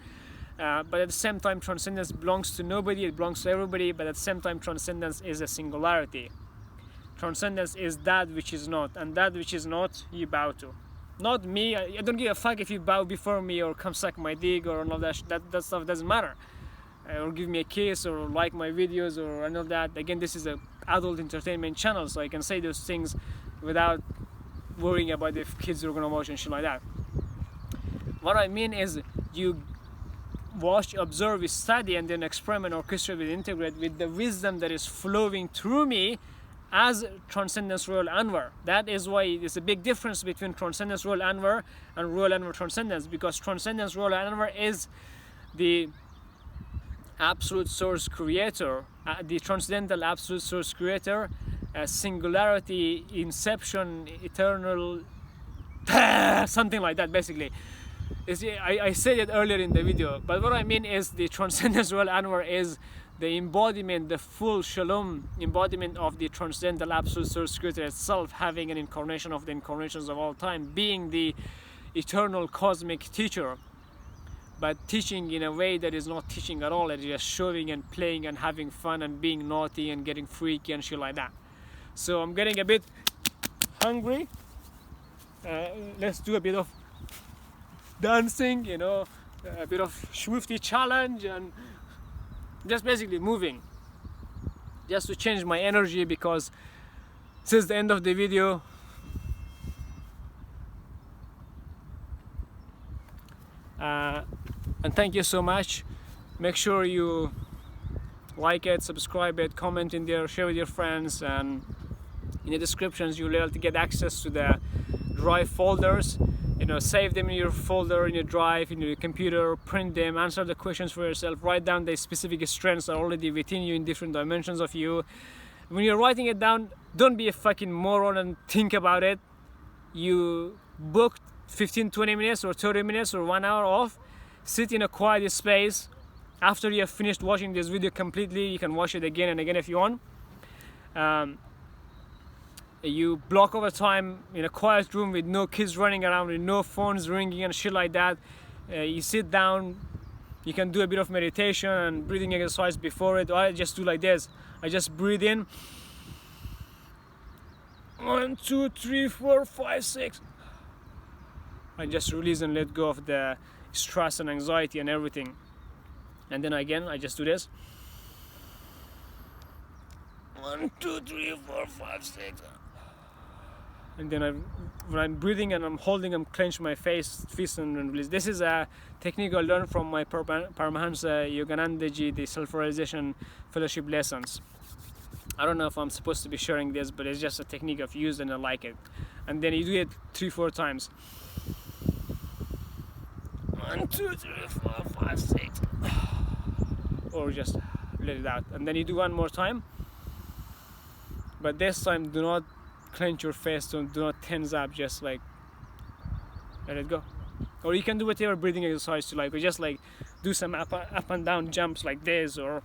But at the same time, transcendence belongs to nobody, it belongs to everybody, but at the same time, transcendence is a singularity. Transcendence is that which is not, and that which is not, you bow to. Not me. I don't give a fuck if you bow before me or come suck my dick or all that. That stuff doesn't matter. Or give me a kiss or like my videos or all that. Again, this is an adult entertainment channel, so I can say those things without worrying about if kids are gonna watch and shit like that. What I mean is, you watch, observe, study, and then experiment, orchestrate, and integrate with the wisdom that is flowing through me as Transcendence Royal Anwar. That is why there's a big difference between Transcendence Royal Anwar and Royal Anwar Transcendence, because Transcendence Royal Anwar is the absolute source creator, the transcendental absolute source creator, singularity, inception, eternal, something like that basically. I said it earlier in the video, but what I mean is the Transcendence Royal Anwar is the embodiment, the full shalom embodiment of the transcendental absolute source creator itself, having an incarnation of the incarnations of all time, being the eternal cosmic teacher, but teaching in a way that is not teaching at all. It's just showing and playing and having fun and being naughty and getting freaky and shit like that. So I'm getting a bit hungry. Let's do a bit of dancing, you know, a bit of Swifty challenge, and just basically moving, just to change my energy, because since the end of the video and thank you so much. Make sure you like it, subscribe it, comment in there, share with your friends, and in the descriptions you'll be able to get access to the drive folders. You know, save them in your folder, in your drive, in your computer, print them, answer the questions for yourself, write down the specific strengths that are already within you in different dimensions of you. When you're writing it down, don't be a fucking moron and think about it. You booked 15-20 minutes or 30 minutes or 1 hour off, sit in a quiet space. After you have finished watching this video completely, you can watch it again and again if you want. You block over time in a quiet room with no kids running around, with no phones ringing and shit like that. You sit down, you can do a bit of meditation and breathing exercise before it. I just do like this. I just breathe in 1, 2, 3, 4, 5, 6. I just release and let go of the stress and anxiety and everything. And then again, I just do this. 1, 2, 3, 4, 5, 6. And then when I'm breathing and I'm holding, I'm clenching my fist and release. This is a technique I learned from my Paramahansa Yoganandaji, the Self-Realization Fellowship lessons. I don't know if I'm supposed to be sharing this, but it's just a technique I've used and I like it. And then you do it 3-4 times. 1, 2, 3, 4, 5, 6. Or just let it out. And then you do one more time. But this time, do not clench your face, do not tense up, just like let it go. Or you can do whatever breathing exercise you like, or just like do some up and down jumps like this, or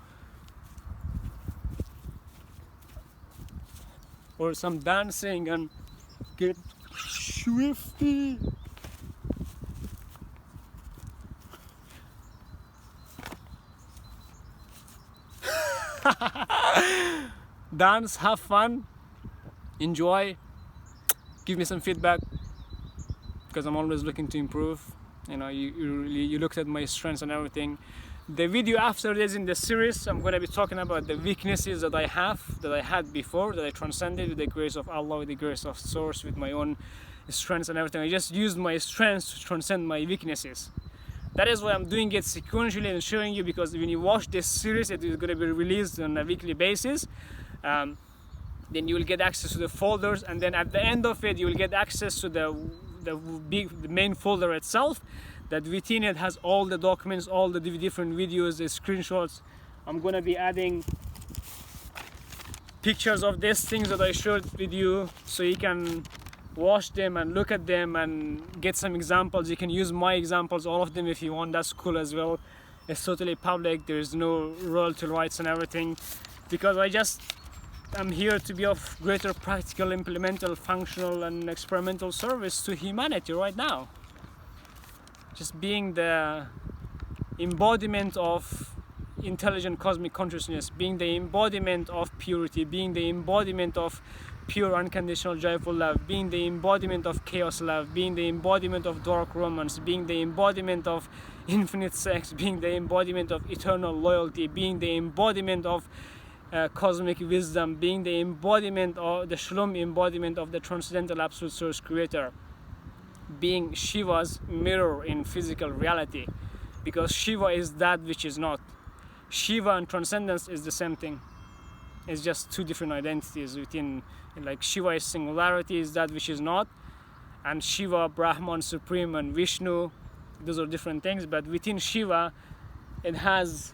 some dancing and get swifty. Dance, have fun, enjoy, give me some feedback, because I'm always looking to improve. You know, you looked at my strengths and everything. The video after this in the series, I'm going to be talking about the weaknesses that I have, that I had before, that I transcended with the grace of Allah, with the grace of Source, with my own strengths and everything. I just used my strengths to transcend my weaknesses. That is why I'm doing it sequentially and showing you, because when you watch this series, it is going to be released on a weekly basis. Then you will get access to the folders, and then at the end of it, you will get access to the main folder itself. That within it has all the documents, all the different videos, the screenshots. I'm going to be adding pictures of these things that I shared with you, so you can watch them and look at them and get some examples. You can use my examples, all of them, if you want. That's cool as well. It's totally public. There's no royalty rights and everything, because I'm here to be of greater practical, implemental, functional and experimental service to humanity right now. Just being the embodiment of intelligent cosmic consciousness, being the embodiment of purity, being the embodiment of pure unconditional joyful love, being the embodiment of chaos love, being the embodiment of dark romance, being the embodiment of infinite sex, being the embodiment of eternal loyalty, being the embodiment of cosmic wisdom, being the embodiment of the Shalom embodiment of the transcendental absolute source creator, being Shiva's mirror in physical reality, because Shiva is that which is not. Shiva and transcendence is the same thing. It's just two different identities within, like Shiva is singularity, is that which is not, and Shiva, Brahman, Supreme, and Vishnu, those are different things. But within Shiva, it has,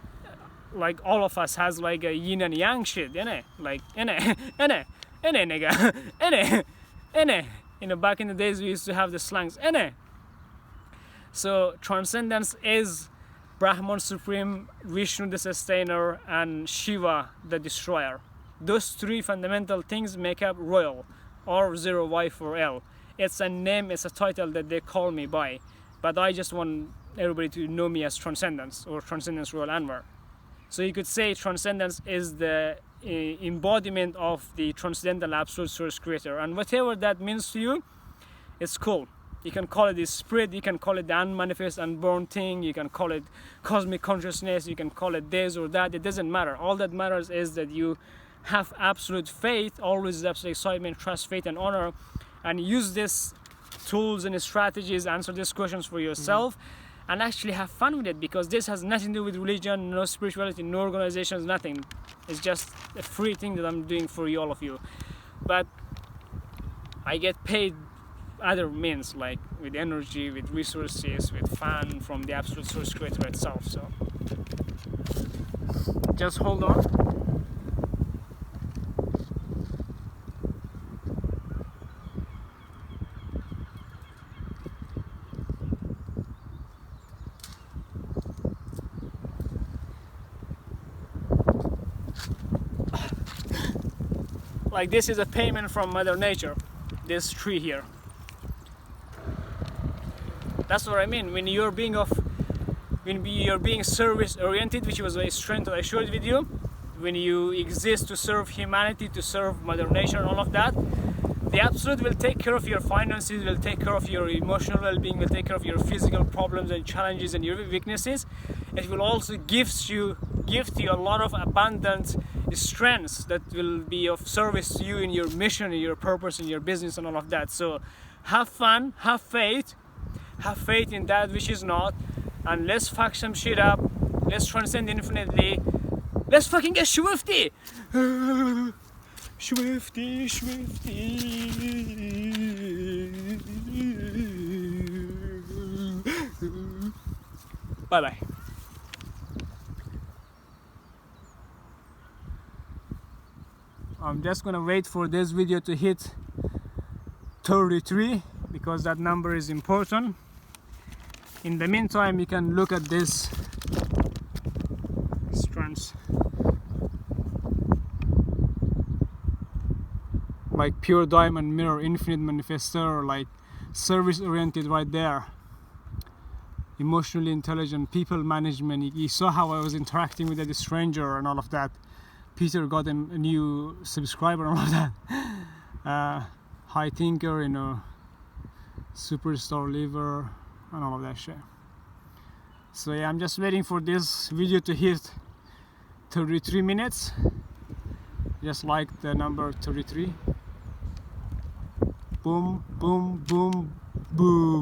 like all of us has like a yin and yang shit, innit? Like nigga, you know, back in the days we used to have the slangs, So transcendence is Brahman Supreme, Vishnu the sustainer, and Shiva the destroyer. Those three fundamental things make up Royal, or 0Y4L. It's a name, it's a title that they call me by, but I just want everybody to know me as Transcendence, or Transcendence Royal Anwar. So you could say transcendence is the embodiment of the transcendental absolute source creator, and whatever that means to you, it's cool. You can call it the spirit, you can call it the unmanifest, unborn thing, you can call it cosmic consciousness, you can call it this or that, it doesn't matter. All that matters is that you have absolute faith, always absolute excitement, trust, faith and honor, and use these tools and strategies, answer these questions for yourself, and actually have fun with it, because this has nothing to do with religion, no spirituality, no organizations, nothing. It's just a free thing that I'm doing for you, all of you. But I get paid other means, like with energy, with resources, with fun from the absolute source creator itself. So just hold on. Like this is a payment from Mother Nature, this tree here. That's what I mean. When you're being service oriented, which was a strength that I shared with you, when you exist to serve humanity, to serve Mother Nature and all of that, the Absolute will take care of your finances, will take care of your emotional well-being, will take care of your physical problems and challenges and your weaknesses. It will also gift you a lot of abundant strengths that will be of service to you in your mission, in your purpose, in your business and all of that. So have fun, have faith in that which is not, and let's fuck some shit up, let's transcend infinitely, let's fucking get swifty. Swifty. Bye bye. I'm just gonna wait for this video to hit 33 because that number is important. In the meantime, you can look at this strands, like pure diamond mirror, infinite manifestor, like service oriented right there, emotionally intelligent, people management. You saw how I was interacting with the stranger and all of that. Peter got a new subscriber and all of that. High thinker, you know, superstar liver and all of that shit. So yeah, I'm just waiting for this video to hit 33 minutes, just like the number 33. Boom, boom, boom, boom.